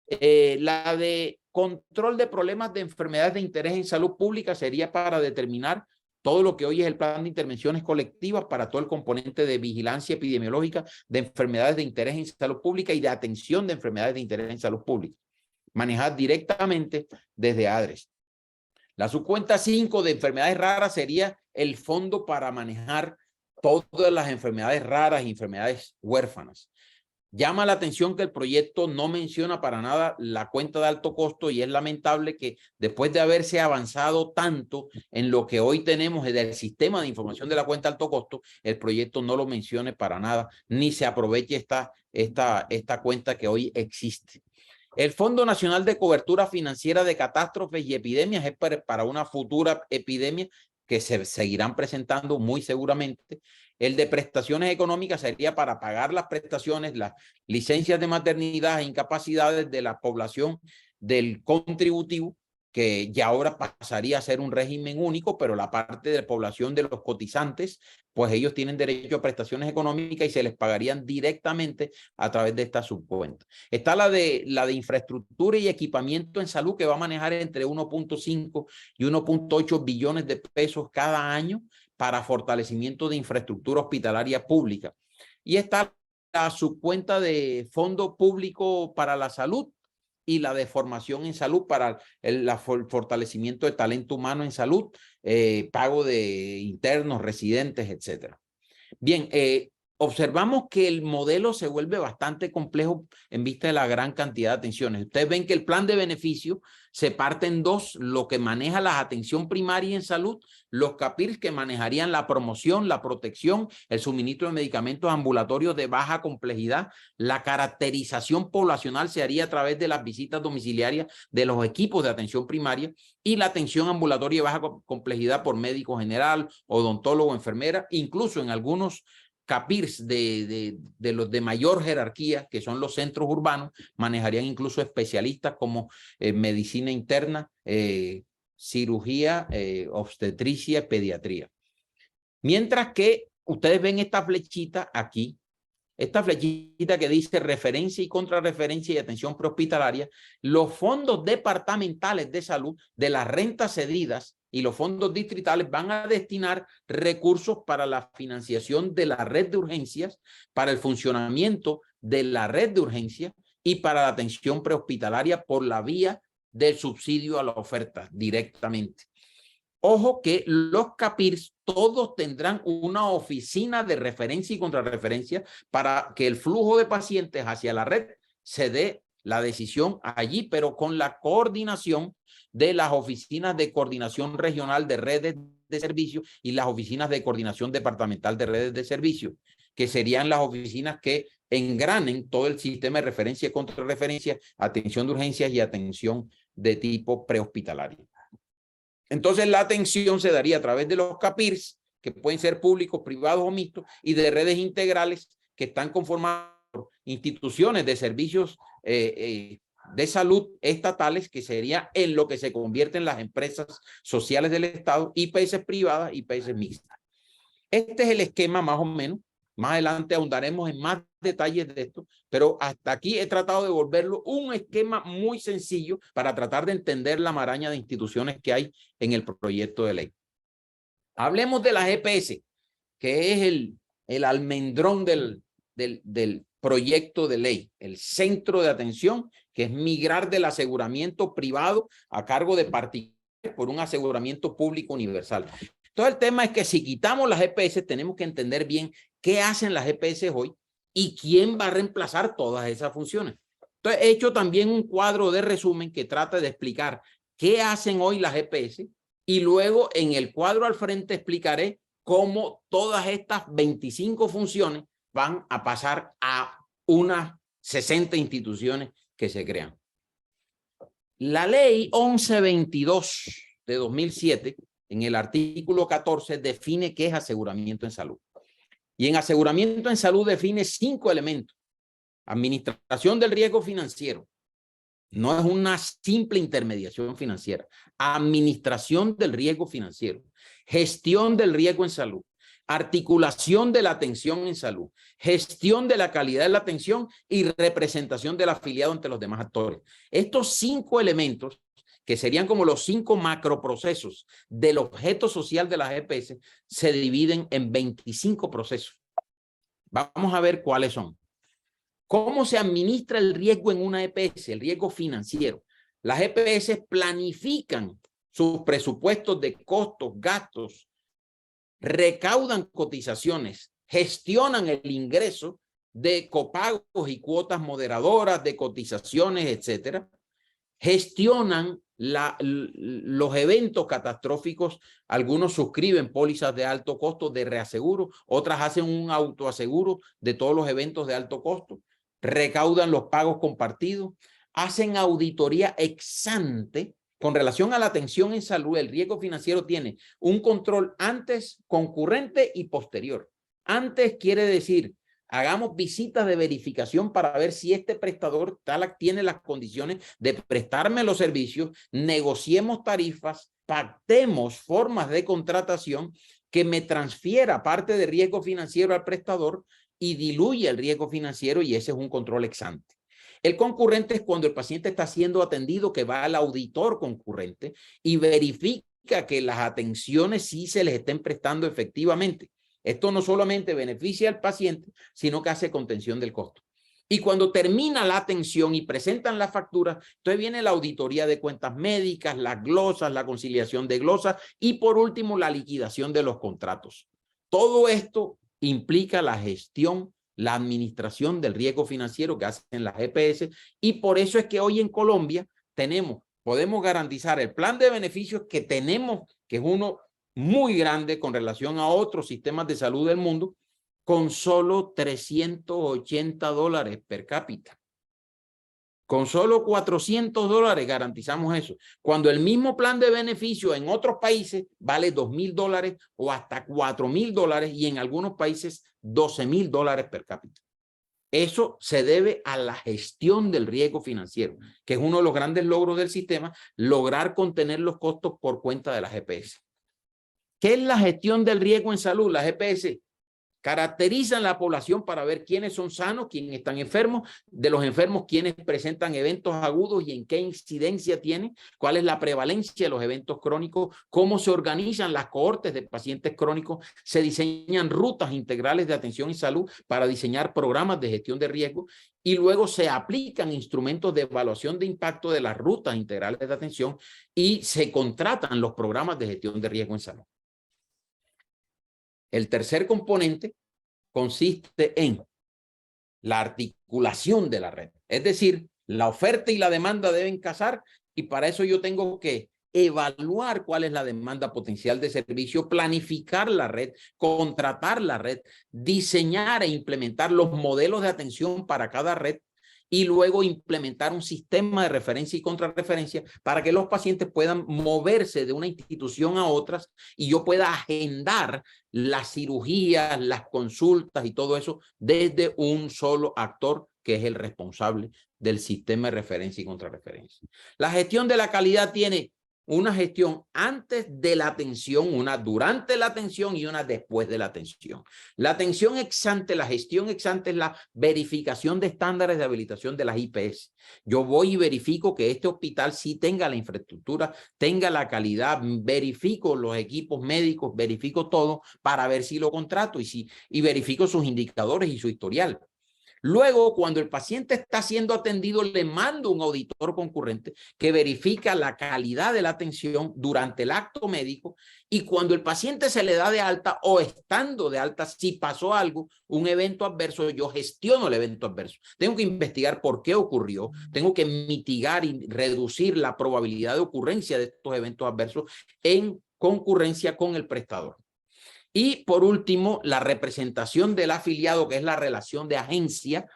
La de control de problemas de enfermedades de interés en salud pública sería para determinar todo lo que hoy es el plan de intervenciones colectivas para todo el componente de vigilancia epidemiológica de enfermedades de interés en salud pública y de atención de enfermedades de interés en salud pública, manejadas directamente desde ADRES. La subcuenta 5 de enfermedades raras sería el fondo para manejar todas las enfermedades raras y enfermedades huérfanas. Llama la atención que el proyecto no menciona para nada la cuenta de alto costo y es lamentable que después de haberse avanzado tanto en lo que hoy tenemos del sistema de información de la cuenta de alto costo, el proyecto no lo mencione para nada ni se aproveche esta cuenta que hoy existe. El Fondo Nacional de Cobertura Financiera de Catástrofes y Epidemias es para una futura epidemia que se seguirán presentando muy seguramente. El de prestaciones económicas sería para pagar las prestaciones, las licencias de maternidad e incapacidades de la población del contributivo, que ya ahora pasaría a ser un régimen único, pero la parte de la población de los cotizantes, pues ellos tienen derecho a prestaciones económicas y se les pagarían directamente a través de esta subcuenta. Está la de infraestructura y equipamiento en salud, que va a manejar entre 1.5 y 1.8 billones de pesos cada año para fortalecimiento de infraestructura hospitalaria pública. Y está la subcuenta de Fondo Público para la Salud y la de formación en salud para el fortalecimiento de talento humano en salud, pago de internos, residentes, etcétera. Bien, observamos que el modelo se vuelve bastante complejo en vista de la gran cantidad de atenciones. Ustedes ven que el plan de beneficio se parte en dos: lo que maneja la atención primaria en salud, los CAPIRS que manejarían la promoción, la protección, el suministro de medicamentos ambulatorios de baja complejidad. La caracterización poblacional se haría a través de las visitas domiciliarias de los equipos de atención primaria, y la atención ambulatoria de baja complejidad por médico general, odontólogo, enfermera, incluso en algunos CAPIRS los de mayor jerarquía, que son los centros urbanos, manejarían incluso especialistas como medicina interna, cirugía, obstetricia, pediatría. Mientras que ustedes ven esta flechita aquí, esta flechita que dice referencia y contrarreferencia y atención prehospitalaria, los fondos departamentales de salud de las rentas cedidas y los fondos distritales van a destinar recursos para la financiación de la red de urgencias, para el funcionamiento de la red de urgencias y para la atención prehospitalaria por la vía del subsidio a la oferta directamente. Ojo que los CAPIRS todos tendrán una oficina de referencia y contrarreferencia para que el flujo de pacientes hacia la red se dé la decisión allí, pero con la coordinación de las oficinas de coordinación regional de redes de servicio y las oficinas de coordinación departamental de redes de servicio, que serían las oficinas que engranen todo el sistema de referencia y contrarreferencia, atención de urgencias y atención de tipo prehospitalario. Entonces la atención se daría a través de los CAPIRS, que pueden ser públicos, privados o mixtos, y de redes integrales que están conformadas por instituciones de servicios de salud estatales, que sería en lo que se convierten las empresas sociales del Estado, IPS privadas, IPS mixtas. Este es el esquema más o menos. Más adelante ahondaremos en más detalles de esto, pero hasta aquí he tratado de volverlo un esquema muy sencillo para tratar de entender la maraña de instituciones que hay en el proyecto de ley. Hablemos de la GPS, que es el almendrón del proyecto de ley, el centro de atención, que es migrar del aseguramiento privado a cargo de particulares por un aseguramiento público universal. Entonces el tema es que si quitamos las GPS, tenemos que entender bien qué hacen las GPS hoy y quién va a reemplazar todas esas funciones. Entonces he hecho también un cuadro de resumen que trata de explicar qué hacen hoy las GPS, y luego en el cuadro al frente explicaré cómo todas estas 25 funciones van a pasar a unas 60 instituciones que se crean. La ley 1122 de 2007, en el artículo 14, define qué es aseguramiento en salud. Y en aseguramiento en salud define 5 elementos. Administración del riesgo financiero. No es una simple intermediación financiera. Administración del riesgo financiero. Gestión del riesgo en salud. Articulación de la atención en salud. Gestión de la calidad de la atención y representación del afiliado ante los demás actores. Estos 5 elementos, que serían como los 5 macroprocesos del objeto social de las GPS, se dividen en 25 procesos. Vamos a ver cuáles son. ¿Cómo se administra el riesgo en una EPS? El riesgo financiero. Las EPS planifican sus presupuestos de costos, gastos, recaudan cotizaciones, gestionan el ingreso de copagos y cuotas moderadoras, de cotizaciones, etcétera. Gestionan los eventos catastróficos. Algunos suscriben pólizas de alto costo de reaseguro, otras hacen un autoaseguro de todos los eventos de alto costo, recaudan los pagos compartidos, hacen auditoría ex ante. Con relación a la atención en salud, el riesgo financiero tiene un control antes, concurrente y posterior. Antes quiere decir, hagamos visitas de verificación para ver si este prestador tiene las condiciones de prestarme los servicios, negociemos tarifas, pactemos formas de contratación que me transfiera parte de riesgo financiero al prestador y diluye el riesgo financiero, y ese es un control ex ante. El concurrente es cuando el paciente está siendo atendido, que va al auditor concurrente y verifica que las atenciones sí se les estén prestando efectivamente. Esto no solamente beneficia al paciente, sino que hace contención del costo. Y cuando termina la atención y presentan la factura, entonces viene la auditoría de cuentas médicas, las glosas, la conciliación de glosas y por último la liquidación de los contratos. Todo esto implica la gestión, la administración del riesgo financiero que hacen las EPS, y por eso es que hoy en Colombia podemos garantizar el plan de beneficios que tenemos, que es uno muy grande con relación a otros sistemas de salud del mundo, con solo $380 per cápita. Con solo $400 garantizamos eso. Cuando el mismo plan de beneficio en otros países vale $2.000 o hasta $4.000 y en algunos países $12.000 per cápita. Eso se debe a la gestión del riesgo financiero, que es uno de los grandes logros del sistema, lograr contener los costos por cuenta de las EPS. ¿Qué es la gestión del riesgo en salud? Las EPS caracterizan la población para ver quiénes son sanos, quiénes están enfermos, de los enfermos quiénes presentan eventos agudos y en qué incidencia tienen, cuál es la prevalencia de los eventos crónicos, cómo se organizan las cohortes de pacientes crónicos, se diseñan rutas integrales de atención y salud para diseñar programas de gestión de riesgo y luego se aplican instrumentos de evaluación de impacto de las rutas integrales de atención y se contratan los programas de gestión de riesgo en salud. El tercer componente consiste en la articulación de la red. Es decir, la oferta y la demanda deben casar y para eso yo tengo que evaluar cuál es la demanda potencial de servicio, planificar la red, contratar la red, diseñar e implementar los modelos de atención para cada red y luego implementar un sistema de referencia y contrarreferencia para que los pacientes puedan moverse de una institución a otras y yo pueda agendar las cirugías, las consultas y todo eso desde un solo actor que es el responsable del sistema de referencia y contrarreferencia. La gestión de la calidad tiene una gestión antes de la atención, una durante la atención y una después de la atención. La atención ex ante, la gestión ex ante es la verificación de estándares de habilitación de las IPS. Yo voy y verifico que este hospital sí tenga la infraestructura, tenga la calidad, verifico los equipos médicos, verifico todo para ver si lo contrato y verifico sus indicadores y su historial. Luego, cuando el paciente está siendo atendido, le mando un auditor concurrente que verifica la calidad de la atención durante el acto médico y cuando el paciente se le da de alta o estando de alta, si pasó algo, un evento adverso, yo gestiono el evento adverso. Tengo que investigar por qué ocurrió, tengo que mitigar y reducir la probabilidad de ocurrencia de estos eventos adversos en concurrencia con el prestador. Y por último, la representación del afiliado, que es la relación de agencia,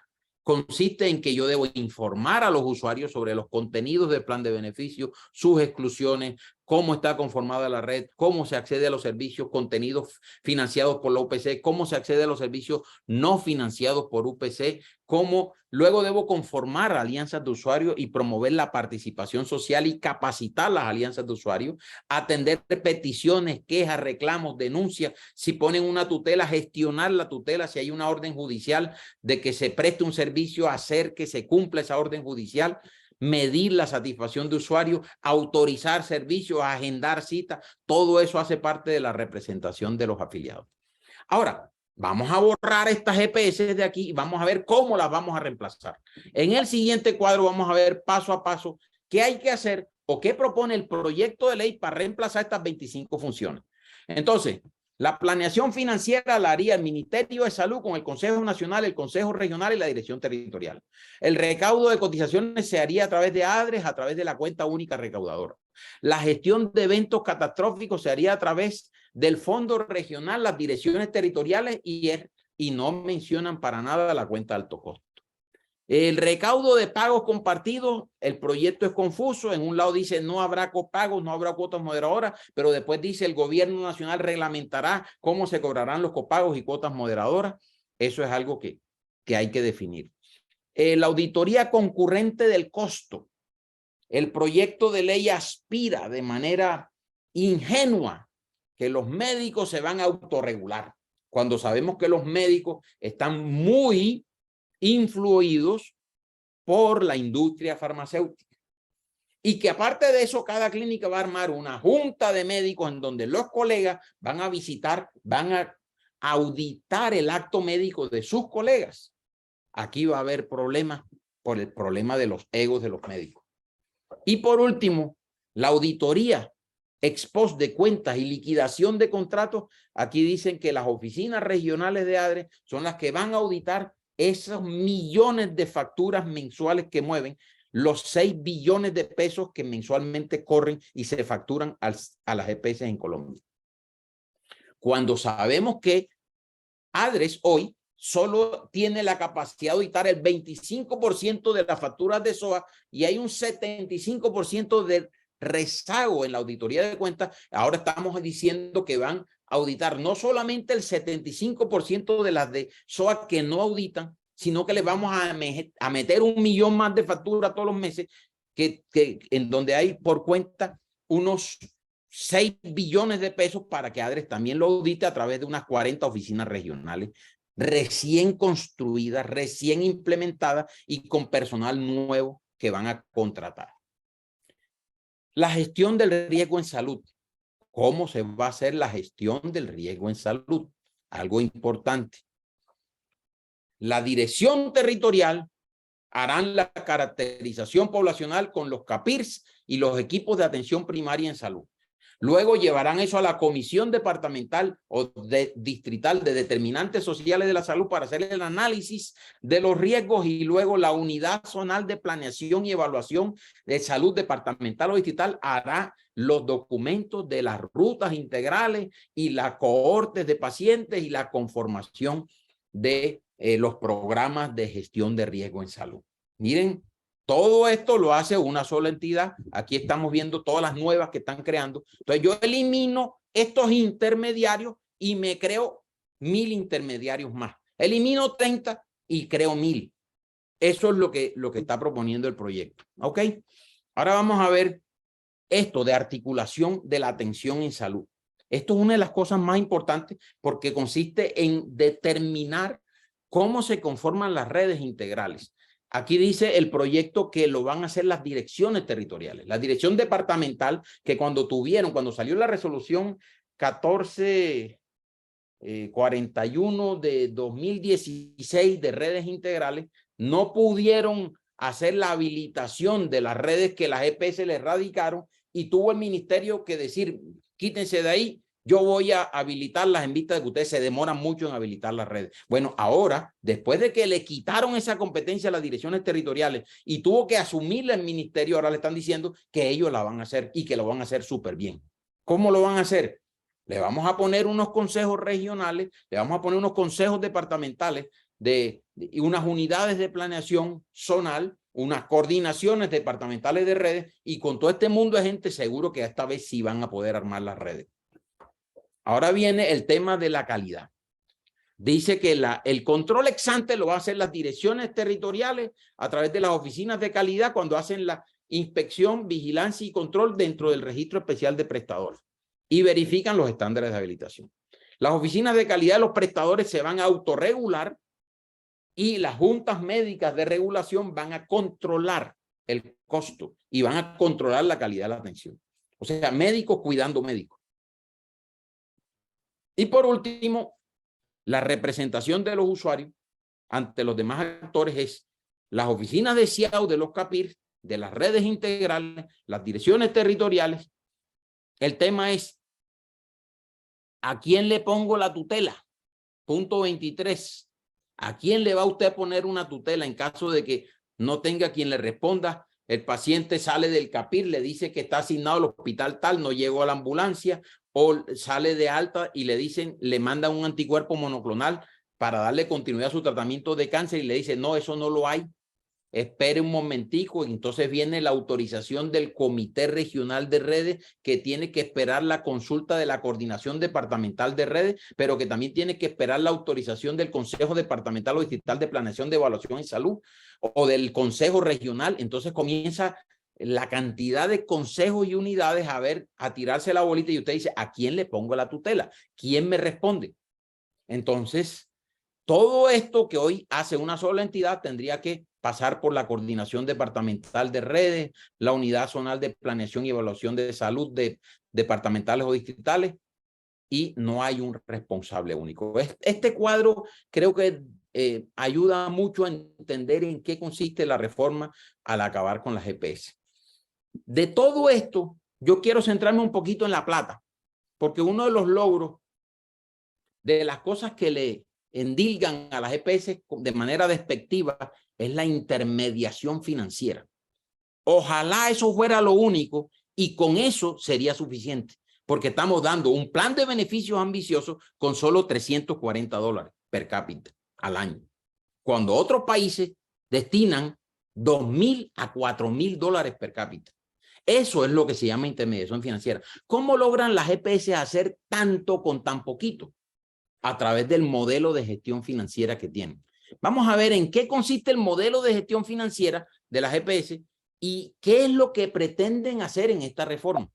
consiste en que yo debo informar a los usuarios sobre los contenidos del plan de beneficio, sus exclusiones, cómo está conformada la red, cómo se accede a los servicios, contenidos financiados por la UPC, cómo se accede a los servicios no financiados por UPC, cómo luego debo conformar alianzas de usuarios y promover la participación social y capacitar las alianzas de usuarios, atender peticiones, quejas, reclamos, denuncias, si ponen una tutela, gestionar la tutela, si hay una orden judicial de que se preste un servicio, hacer que se cumpla esa orden judicial, medir la satisfacción de usuarios, autorizar servicios, agendar citas, todo eso hace parte de la representación de los afiliados. Ahora, vamos a borrar estas EPS de aquí y vamos a ver cómo las vamos a reemplazar. En el siguiente cuadro vamos a ver paso a paso qué hay que hacer o qué propone el proyecto de ley para reemplazar estas 25 funciones. Entonces, la planeación financiera la haría el Ministerio de Salud con el Consejo Nacional, el Consejo Regional y la Dirección Territorial. El recaudo de cotizaciones se haría a través de ADRES, a través de la cuenta única recaudadora. La gestión de eventos catastróficos se haría a través del Fondo Regional, las direcciones territoriales y no mencionan para nada la cuenta de alto costo. El recaudo de pagos compartidos, el proyecto es confuso. En un lado dice no habrá copagos, no habrá cuotas moderadoras, pero después dice el gobierno nacional reglamentará cómo se cobrarán los copagos y cuotas moderadoras. Eso es algo que hay que definir. La auditoría concurrente del costo. El proyecto de ley aspira de manera ingenua que los médicos se van a autorregular, cuando sabemos que los médicos están muy influidos por la industria farmacéutica y que aparte de eso cada clínica va a armar una junta de médicos en donde los colegas van a visitar, van a auditar el acto médico de sus colegas. Aquí va a haber problemas por el problema de los egos de los médicos. Y por último, la auditoría ex post de cuentas y liquidación de contratos, aquí dicen que las oficinas regionales de ADRE son las que van a auditar esos millones de facturas mensuales que mueven, los 6 billones de pesos que mensualmente corren y se facturan a las EPS en Colombia. Cuando sabemos que ADRES hoy solo tiene la capacidad de auditar el 25% de las facturas de SOA y hay un 75% de rezago en la auditoría de cuentas, ahora estamos diciendo que van a auditar no solamente el 75% de las de SOA que no auditan, sino que les vamos a meter 1 millón más de facturas todos los meses, en donde hay por cuenta unos 6 billones de pesos para que ADRES también lo audite a través de unas 40 oficinas regionales recién construidas, recién implementadas y con personal nuevo que van a contratar. La gestión del riesgo en salud. ¿Cómo se va a hacer la gestión del riesgo en salud? Algo importante. La dirección territorial harán la caracterización poblacional con los CAPIRS y los equipos de atención primaria en salud. Luego llevarán eso a la comisión departamental o distrital de determinantes sociales de la salud para hacer el análisis de los riesgos y luego la unidad zonal de planeación y evaluación de salud departamental o distrital hará los documentos de las rutas integrales y las cohortes de pacientes y la conformación de los programas de gestión de riesgo en salud. Miren, todo esto lo hace una sola entidad. Aquí estamos viendo todas las nuevas que están creando. Entonces yo elimino estos intermediarios y me creo 1000 intermediarios más. Elimino 30 y creo 1000. Eso es lo que está proponiendo el proyecto. ¿Ok? Ahora vamos a ver esto de articulación de la atención en salud. Esto es una de las cosas más importantes porque consiste en determinar cómo se conforman las redes integrales. Aquí dice el proyecto que lo van a hacer las direcciones territoriales. La dirección departamental que cuando salió la resolución 1441 de 2016 de redes integrales, no pudieron hacer la habilitación de las redes que las EPS le radicaron y tuvo el ministerio que decir, quítense de ahí, yo voy a habilitarlas en vista de que ustedes se demoran mucho en habilitar las redes. Bueno, ahora, después de que le quitaron esa competencia a las direcciones territoriales y tuvo que asumirla el ministerio, ahora le están diciendo que ellos la van a hacer y que lo van a hacer súper bien. ¿Cómo lo van a hacer? Le vamos a poner unos consejos regionales, le vamos a poner unos consejos departamentales y unas unidades de planeación zonal, unas coordinaciones departamentales de redes y con todo este mundo de gente seguro que esta vez sí van a poder armar las redes. Ahora viene el tema de la calidad. Dice que el control ex ante lo va a hacer las direcciones territoriales a través de las oficinas de calidad cuando hacen la inspección, vigilancia y control dentro del registro especial de prestadores y verifican los estándares de habilitación. Las oficinas de calidad de los prestadores se van a autorregular y las juntas médicas de regulación van a controlar el costo y van a controlar la calidad de la atención. O sea, médicos cuidando médicos. Y por último, la representación de los usuarios ante los demás actores es las oficinas de CIAU de los CAPIR, de las redes integrales, las direcciones territoriales. El tema es, ¿a quién le pongo la tutela? Punto 23. ¿A quién le va usted a poner una tutela en caso de que no tenga quien le responda? El paciente sale del CAPIR, le dice que está asignado al hospital tal, no llegó a la ambulancia, o sale de alta y le dicen, le mandan un anticuerpo monoclonal para darle continuidad a su tratamiento de cáncer y le dicen, no, eso no lo hay. Espere un momentico, y entonces viene la autorización del Comité Regional de Redes que tiene que esperar la consulta de la Coordinación Departamental de Redes, pero que también tiene que esperar la autorización del Consejo Departamental o Distrital de Planeación de Evaluación en Salud o del Consejo Regional. Entonces comienza la cantidad de consejos y unidades a tirarse la bolita y usted dice, ¿a quién le pongo la tutela? ¿Quién me responde? Entonces, todo esto que hoy hace una sola entidad tendría que pasar por la coordinación departamental de redes, la unidad zonal de planeación y evaluación de salud de departamentales o distritales y no hay un responsable único. Este cuadro creo que ayuda mucho a entender en qué consiste la reforma al acabar con las EPS. De todo esto yo quiero centrarme un poquito en la plata, porque uno de los logros de las cosas que le endilgan a las EPS de manera despectiva es la intermediación financiera. Ojalá eso fuera lo único y con eso sería suficiente, porque estamos dando un plan de beneficios ambicioso con solo $340 per cápita al año, cuando otros países destinan $2,000 a $4,000 per cápita. Eso es lo que se llama intermediación financiera. ¿Cómo logran las EPS hacer tanto con tan poquito? A través del modelo de gestión financiera que tienen. Vamos a ver en qué consiste el modelo de gestión financiera de las EPS y qué es lo que pretenden hacer en esta reforma.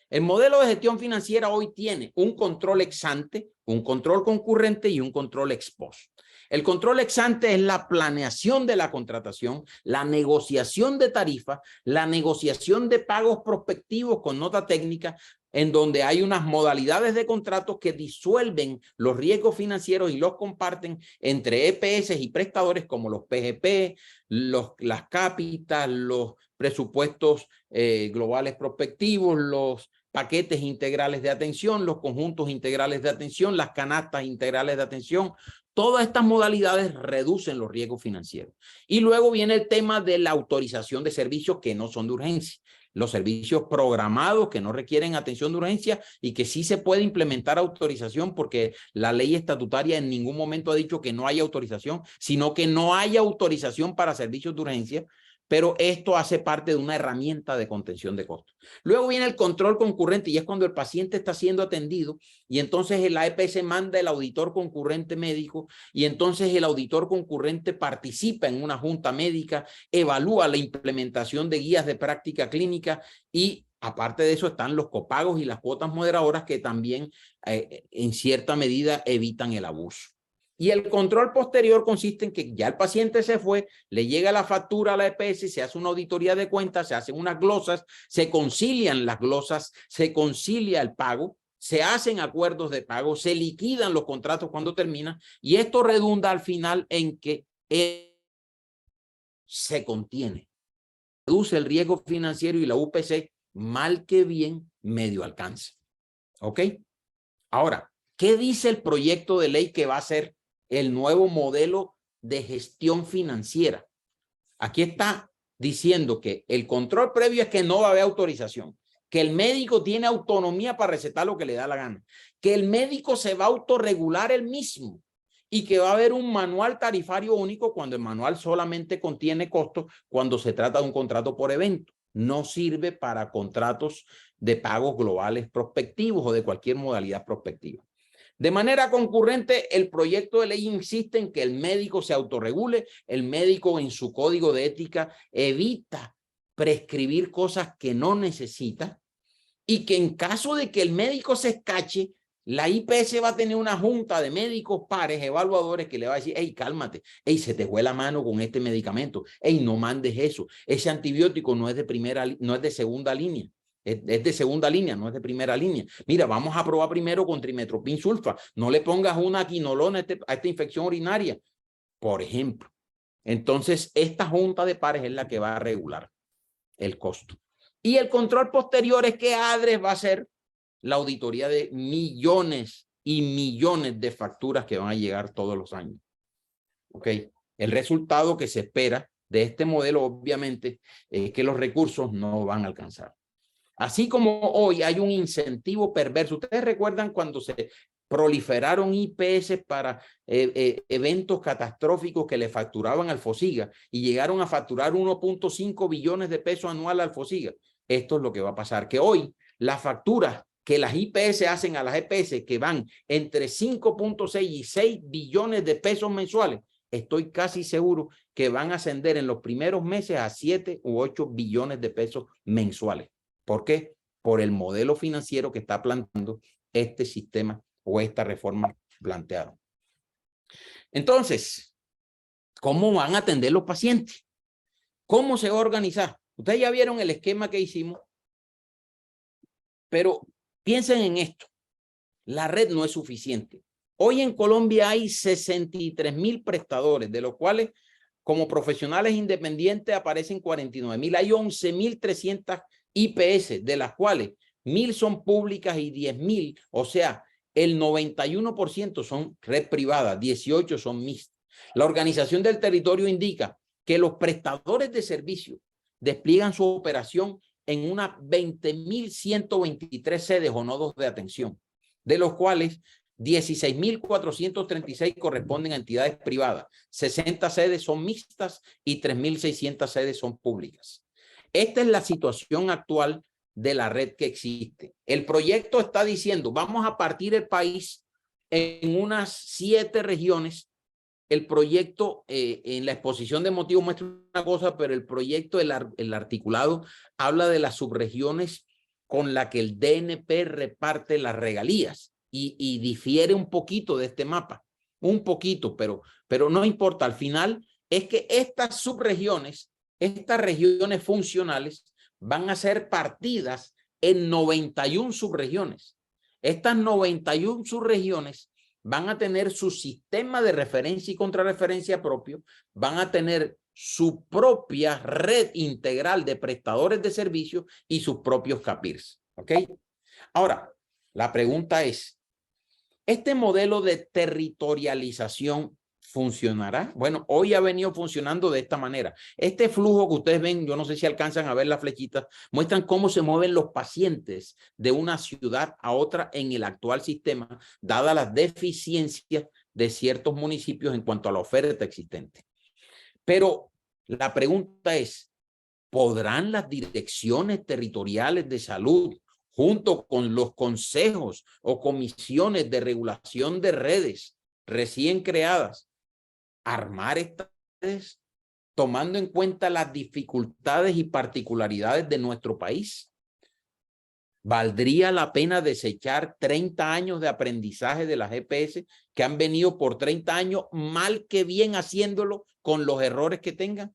El modelo de gestión financiera hoy tiene un control ex ante, un control concurrente y un control ex post. El control ex ante es la planeación de la contratación, la negociación de tarifas, la negociación de pagos prospectivos con nota técnica, en donde hay unas modalidades de contratos que disuelven los riesgos financieros y los comparten entre EPS y prestadores como los PGP, las cápitas, los presupuestos globales prospectivos, los paquetes integrales de atención, los conjuntos integrales de atención, las canastas integrales de atención. Todas estas modalidades reducen los riesgos financieros. Y luego viene el tema de la autorización de servicios que no son de urgencia. Los servicios programados que no requieren atención de urgencia y que sí se puede implementar autorización, porque la ley estatutaria en ningún momento ha dicho que no haya autorización, sino que no haya autorización para servicios de urgencia, pero esto hace parte de una herramienta de contención de costos. Luego viene el control concurrente y es cuando el paciente está siendo atendido y entonces la EPS manda el auditor concurrente médico y entonces el auditor concurrente participa en una junta médica, evalúa la implementación de guías de práctica clínica y aparte de eso están los copagos y las cuotas moderadoras que también en cierta medida evitan el abuso. Y el control posterior consiste en que ya el paciente se fue, le llega la factura a la EPS, se hace una auditoría de cuentas, se hacen unas glosas, se concilian las glosas, se concilia el pago, se hacen acuerdos de pago, se liquidan los contratos cuando terminan y esto redunda al final en que se contiene, reduce el riesgo financiero y la UPC mal que bien medio alcanza. ¿Ok? Ahora, ¿qué dice el proyecto de ley que va a ser el nuevo modelo de gestión financiera? Aquí está diciendo que el control previo es que no va a haber autorización, que el médico tiene autonomía para recetar lo que le da la gana, que el médico se va a autorregular él mismo y que va a haber un manual tarifario único cuando el manual solamente contiene costos cuando se trata de un contrato por evento. No sirve para contratos de pagos globales prospectivos o de cualquier modalidad prospectiva. De manera concurrente, el proyecto de ley insiste en que el médico se autorregule, el médico en su código de ética evita prescribir cosas que no necesita y que en caso de que el médico se escache, la IPS va a tener una junta de médicos pares, evaluadores, que le va a decir, hey, cálmate, hey, se te fue la mano con este medicamento, hey, no mandes eso, ese antibiótico no es de primera, no es de segunda línea. Es de segunda línea, no es de primera línea. Mira, vamos a probar primero con trimestoprim sulfa. No le pongas una quinolona a esta infección urinaria, por ejemplo. Entonces, esta junta de pares es la que va a regular el costo. Y el control posterior es que ADRES va a hacer la auditoría de millones y millones de facturas que van a llegar todos los años. ¿Ok? El resultado que se espera de este modelo, obviamente, es que los recursos no van a alcanzar. Así como hoy hay un incentivo perverso. ¿Ustedes recuerdan cuando se proliferaron IPS para eventos catastróficos que le facturaban al FOSIGA y llegaron a facturar 1.5 billones de pesos anual al FOSIGA? Esto es lo que va a pasar, que hoy las facturas que las IPS hacen a las EPS, que van entre 5.6 y 6 billones de pesos mensuales, estoy casi seguro que van a ascender en los primeros meses a 7 u 8 billones de pesos mensuales. ¿Por qué? Por el modelo financiero que está planteando este sistema o esta reforma planteada. Entonces, ¿cómo van a atender los pacientes? ¿Cómo se va a organizar? Ustedes ya vieron el esquema que hicimos, pero piensen en esto. La red no es suficiente. Hoy en Colombia hay 63,000 prestadores, de los cuales como profesionales independientes aparecen 49,000. Hay 11,300 IPS, de las cuales 1.000 son públicas y 10.000, o sea, el 91% son red privada, 18 son mixtas. La organización del territorio indica que los prestadores de servicios despliegan su operación en unas 20.123 sedes o nodos de atención, de los cuales 16.436 corresponden a entidades privadas, 60 sedes son mixtas y 3.600 sedes son públicas. Esta es la situación actual de la red que existe. El proyecto está diciendo, vamos a partir el país en unas 7 regiones. El proyecto en la exposición de motivos muestra una cosa, pero el proyecto, el articulado, habla de las subregiones con la que el DNP reparte las regalías y difiere un poquito de este mapa, un poquito, pero no importa. Al final es que estas subregiones, estas regiones funcionales, van a ser partidas en 91 subregiones. Estas 91 subregiones van a tener su sistema de referencia y contrarreferencia propio, van a tener su propia red integral de prestadores de servicios y sus propios CAPIRs. ¿Ok? Ahora, la pregunta es, ¿este modelo de territorialización funcionará? Bueno, hoy ha venido funcionando de esta manera. Este flujo que ustedes ven, yo no sé si alcanzan a ver las flechitas, muestran cómo se mueven los pacientes de una ciudad a otra en el actual sistema, dadas las deficiencias de ciertos municipios en cuanto a la oferta existente. Pero la pregunta es, ¿podrán las direcciones territoriales de salud, junto con los consejos o comisiones de regulación de redes recién creadas, armar estas redes tomando en cuenta las dificultades y particularidades de nuestro país? ¿Valdría la pena desechar 30 años de aprendizaje de las EPS que han venido por 30 años mal que bien haciéndolo con los errores que tengan?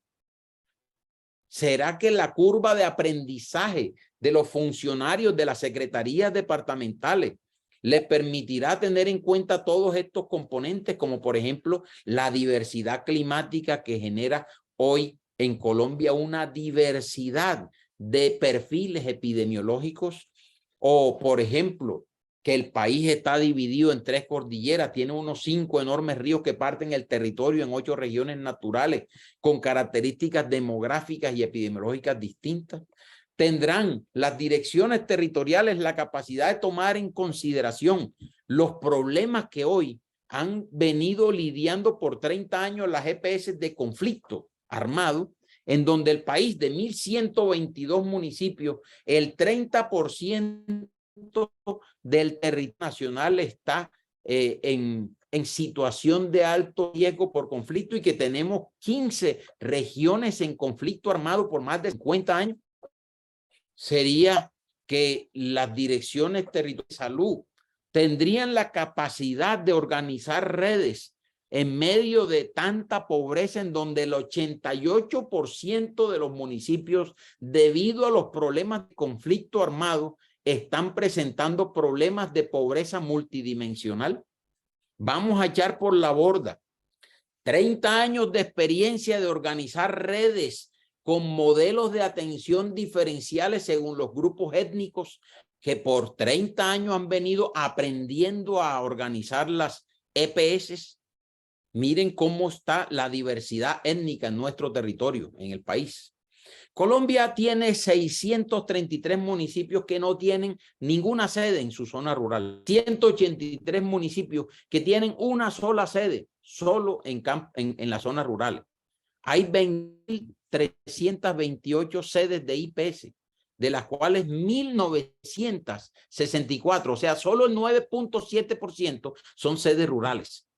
¿Será que la curva de aprendizaje de los funcionarios de las secretarías departamentales les permitirá tener en cuenta todos estos componentes, como por ejemplo la diversidad climática que genera hoy en Colombia una diversidad de perfiles epidemiológicos? O por ejemplo, que el país está dividido en 3 cordilleras, tiene unos 5 enormes ríos que parten el territorio en 8 regiones naturales con características demográficas y epidemiológicas distintas. ¿Tendrán las direcciones territoriales la capacidad de tomar en consideración los problemas que hoy han venido lidiando por 30 años las EPS de conflicto armado, en donde el país de 1.122 municipios, el 30% del territorio nacional está en situación de alto riesgo por conflicto y que tenemos 15 regiones en conflicto armado por más de 50 años? Sería que las direcciones territoriales de salud tendrían la capacidad de organizar redes en medio de tanta pobreza, en donde el 88% de los municipios, debido a los problemas de conflicto armado, están presentando problemas de pobreza multidimensional. Vamos a echar por la borda 30 años de experiencia de organizar redes con modelos de atención diferenciales según los grupos étnicos que por 30 años han venido aprendiendo a organizar las EPS. Miren cómo está la diversidad étnica en nuestro territorio, en el país. Colombia tiene 633 municipios que no tienen ninguna sede en su zona rural. 183 municipios que tienen una sola sede, solo en las zonas rurales. Hay 20.328 sedes de IPS, de las cuales 1.964, o sea, solo el 9.7% son sedes rurales.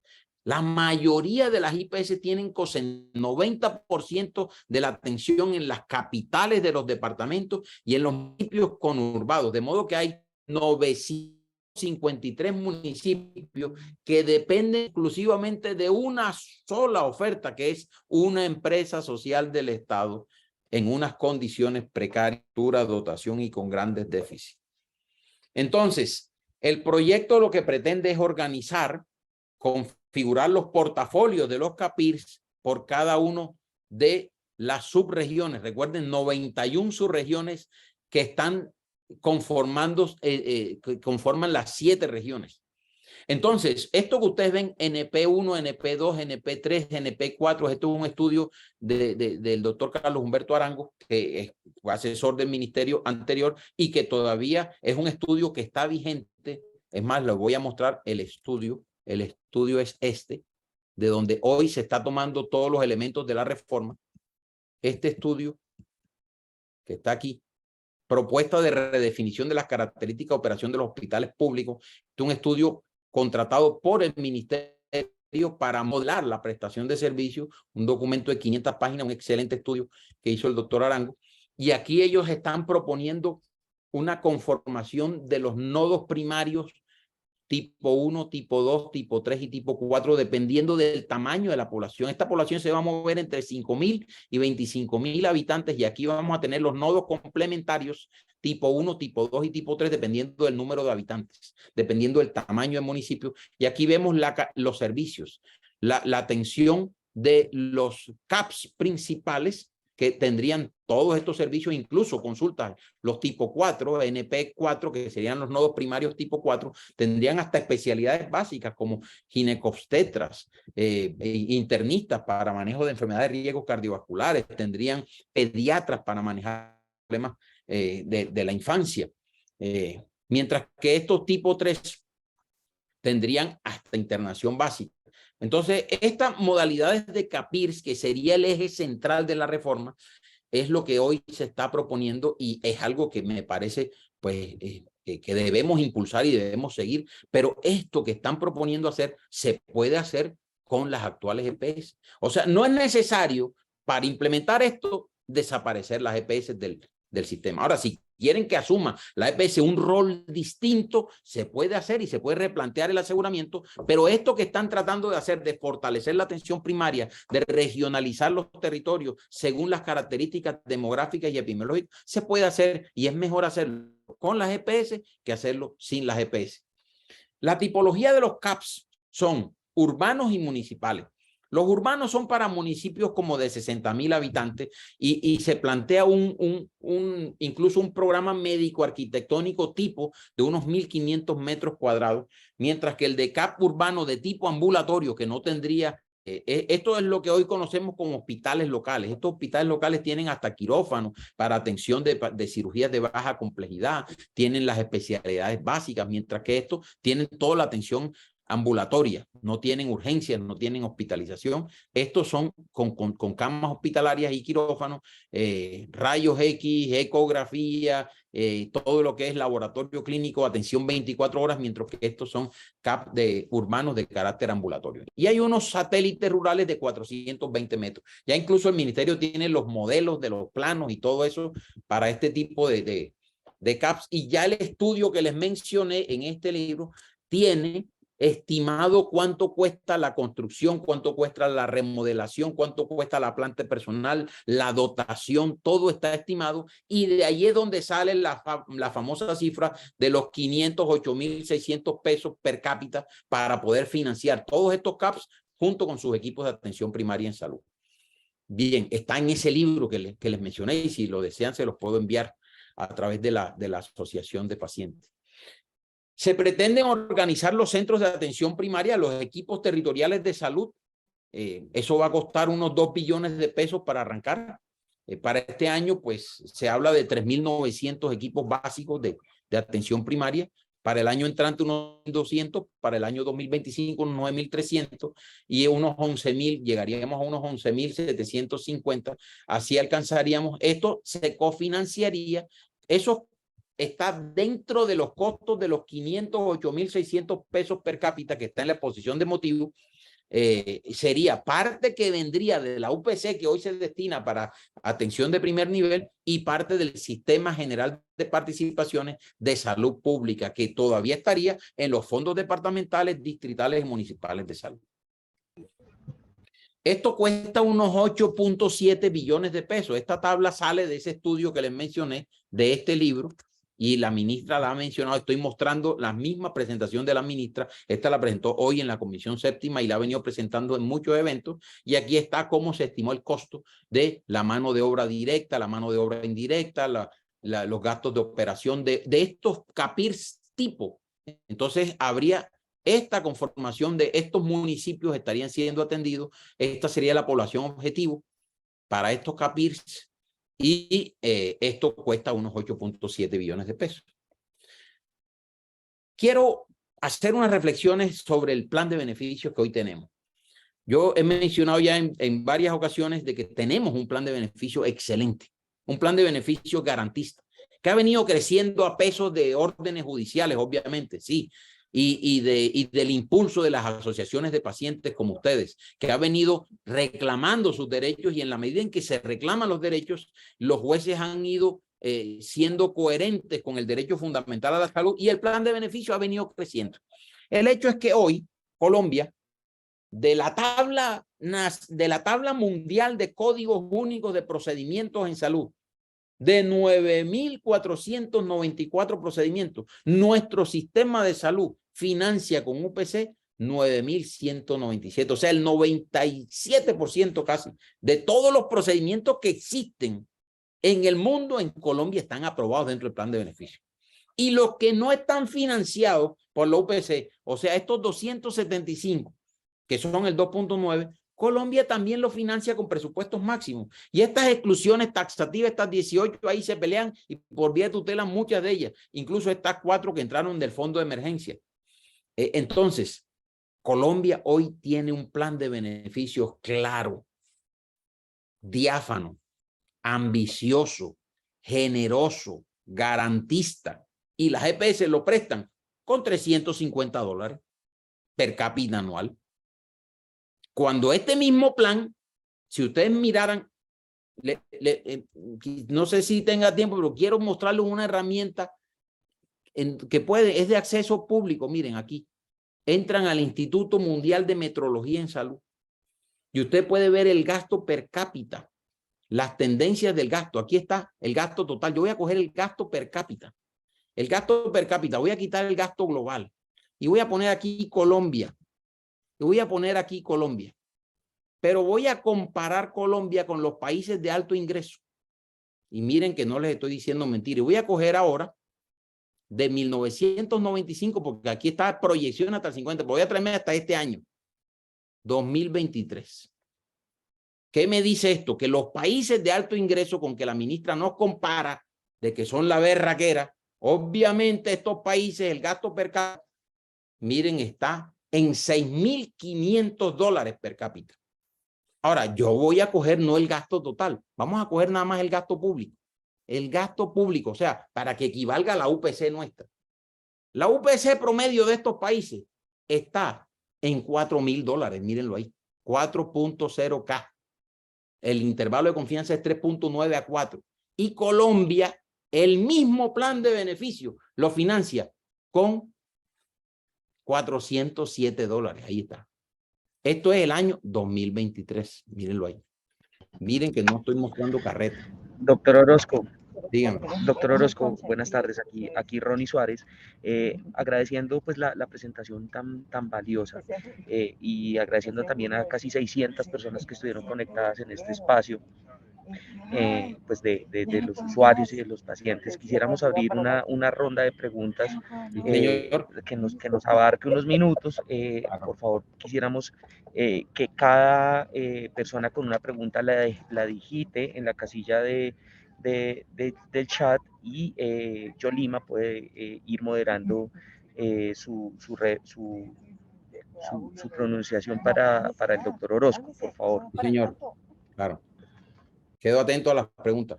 La mayoría de las IPS tienen 90% de la atención en las capitales de los departamentos y en los municipios conurbados, de modo que hay 953 municipios que dependen exclusivamente de una sola oferta, que es una empresa social del Estado en unas condiciones precarias, dotación y con grandes déficits. Entonces, el proyecto lo que pretende es organizar, configurar los portafolios de los CAPIRs por cada uno de las subregiones. Recuerden, 91 subregiones que están conformando, que conforman las 7 regiones. Entonces, esto que ustedes ven, NP1, NP2, NP3, NP4, esto es un estudio del doctor Carlos Humberto Arango, que fue asesor del ministerio anterior y que todavía es un estudio que está vigente. Es más, les voy a mostrar el estudio. El estudio es este, de donde hoy se está tomando todos los elementos de la reforma. Este estudio que está aquí, propuesta de redefinición de las características de operación de los hospitales públicos, es un estudio contratado por el ministerio para modelar la prestación de servicios, un documento de 500 páginas, un excelente estudio que hizo el doctor Arango. Y aquí ellos están proponiendo una conformación de los nodos primarios tipo 1, tipo 2, tipo 3 y tipo 4, dependiendo del tamaño de la población. Esta población se va a mover entre 5.000 y 25.000 habitantes y aquí vamos a tener los nodos complementarios tipo 1, tipo 2 y tipo 3, dependiendo del número de habitantes, dependiendo del tamaño del municipio. Y aquí vemos los servicios, la atención de los CAPS principales que tendrían todos estos servicios, incluso consultas, los tipo 4, NP4, que serían los nodos primarios tipo 4, tendrían hasta especialidades básicas como ginecobstetras, internistas para manejo de enfermedades de riesgo cardiovasculares, tendrían pediatras para manejar problemas de la infancia, mientras que estos tipo 3 tendrían hasta internación básica. Entonces, estas modalidades de CAPIRS, que sería el eje central de la reforma, es lo que hoy se está proponiendo y es algo que me parece pues, que debemos impulsar y debemos seguir. Pero esto que están proponiendo hacer, se puede hacer con las actuales EPS. O sea, no es necesario para implementar esto desaparecer las EPS del sistema. Ahora, si quieren que asuma la EPS un rol distinto, se puede hacer y se puede replantear el aseguramiento, pero esto que están tratando de hacer, de fortalecer la atención primaria, de regionalizar los territorios según las características demográficas y epidemiológicas, se puede hacer y es mejor hacerlo con las EPS que hacerlo sin las EPS. La tipología de los CAPS son urbanos y municipales. Los urbanos son para municipios como de 60.000 habitantes y se plantea incluso un programa médico arquitectónico tipo de unos 1.500 metros cuadrados, mientras que el de CAP urbano de tipo ambulatorio, que no tendría, esto es lo que hoy conocemos como hospitales locales. Estos hospitales locales tienen hasta quirófanos para atención de cirugías de baja complejidad, tienen las especialidades básicas, mientras que estos tienen toda la atención ambulatoria, no tienen urgencias, no tienen hospitalización. Estos son con camas hospitalarias y quirófanos, rayos X, ecografía, todo lo que es laboratorio clínico, atención 24 horas, mientras que estos son CAP urbanos de carácter ambulatorio. Y hay unos satélites rurales de 420 metros. Ya incluso el ministerio tiene los modelos de los planos y todo eso para este tipo de CAPs. Y ya el estudio que les mencioné en este libro tiene estimado cuánto cuesta la construcción, cuánto cuesta la remodelación, cuánto cuesta la planta personal, la dotación, todo está estimado y de ahí es donde sale la famosa cifra de los 508.600 pesos per cápita para poder financiar todos estos CAPs junto con sus equipos de atención primaria en salud. Bien, está en ese libro que les mencioné y si lo desean se los puedo enviar a través de la Asociación de Pacientes. Se pretenden organizar los centros de atención primaria, los equipos territoriales de salud. Eso va a costar unos 2 billones de pesos para arrancar. Para este año, pues, se habla de 3.900 equipos básicos de atención primaria. Para el año entrante, unos 200. Para el año 2025, unos 9.300. Y unos 11.000, llegaríamos a unos 11.750. Así alcanzaríamos. Esto se cofinanciaría. Eso está dentro de los costos de los 508.600 pesos per cápita que está en la exposición de motivos. Sería parte que vendría de la UPC que hoy se destina para atención de primer nivel y parte del Sistema General de Participaciones de Salud Pública que todavía estaría en los fondos departamentales, distritales y municipales de salud. Esto cuesta unos 8.7 billones de pesos. Esta tabla sale de ese estudio que les mencioné, de este libro, y la ministra la ha mencionado. Estoy mostrando la misma presentación de la ministra. Esta la presentó hoy en la Comisión Séptima y la ha venido presentando en muchos eventos. Y aquí está cómo se estimó el costo de la mano de obra directa, la mano de obra indirecta, los gastos de operación de estos CAPIRS tipo. Entonces, habría esta conformación de estos municipios estarían siendo atendidos. Esta sería la población objetivo para estos CAPIRS y esto cuesta unos 8.7 billones de pesos. Quiero hacer unas reflexiones sobre el plan de beneficios que hoy tenemos. Yo he mencionado ya en varias ocasiones de que tenemos un plan de beneficio excelente, un plan de beneficio garantista, que ha venido creciendo a peso de órdenes judiciales, obviamente, sí, y del impulso de las asociaciones de pacientes como ustedes, que ha venido reclamando sus derechos, y en la medida en que se reclaman los derechos, los jueces han ido siendo coherentes con el derecho fundamental a la salud, y el plan de beneficio ha venido creciendo. El hecho es que hoy Colombia, de la tabla mundial de códigos únicos de procedimientos en salud, de 9.494 procedimientos, nuestro sistema de salud financia con UPC 9.197, o sea, el 97% casi de todos los procedimientos que existen en el mundo, en Colombia, están aprobados dentro del plan de beneficio. Y los que no están financiados por la UPC, o sea, estos 275, que son el 2.9, Colombia también lo financia con presupuestos máximos. Y estas exclusiones taxativas, estas 18, ahí se pelean y por vía de tutela muchas de ellas, incluso estas 4 que entraron del fondo de emergencia. Entonces, Colombia hoy tiene un plan de beneficios claro, diáfano, ambicioso, generoso, garantista, y las EPS lo prestan con $350 per cápita anual. Cuando este mismo plan, si ustedes miraran, no sé si tenga tiempo, pero quiero mostrarles una herramienta que es de acceso público. Miren aquí, entran al Instituto Mundial de Metrología en Salud y usted puede ver el gasto per cápita, las tendencias del gasto. Aquí está el gasto total. Yo voy a coger el gasto per cápita. El gasto per cápita, voy a quitar el gasto global y voy a poner aquí Colombia. Y voy a poner aquí Colombia. Pero voy a comparar Colombia con los países de alto ingreso. Y miren que no les estoy diciendo mentiras. Y voy a coger ahora de 1995, porque aquí está proyección hasta el 50, pero voy a traerme hasta este año, 2023. ¿Qué me dice esto? Que los países de alto ingreso con que la ministra nos compara, de que son la berraquera, obviamente estos países, el gasto per cápita, miren, está en $6.500 per cápita. Ahora, yo voy a coger no el gasto total, vamos a coger nada más el gasto público. El gasto público, o sea, para que equivalga a la UPC nuestra. La UPC promedio de estos países está en $4.000, mírenlo ahí, 4.0K. El intervalo de confianza es 3.9 a 4. Y Colombia, el mismo plan de beneficio, lo financia con $407. Ahí está. Esto es el año 2023. Mírenlo ahí. Miren que no estoy mostrando carreta. Doctor Orozco. Dígame. Doctor Orozco, buenas tardes. Aquí Ronnie Suárez, agradeciendo pues la presentación tan valiosa y agradeciendo también a casi 600 personas que estuvieron conectadas en este espacio. Pues de los usuarios y de los pacientes. Quisiéramos abrir una ronda de preguntas que nos abarque unos minutos. Por favor, quisiéramos que cada persona con una pregunta la digite en la casilla del chat y Yolima puede ir moderando su pronunciación para el doctor Orozco, por favor. Sí, señor. Claro. Quedo atento a las preguntas.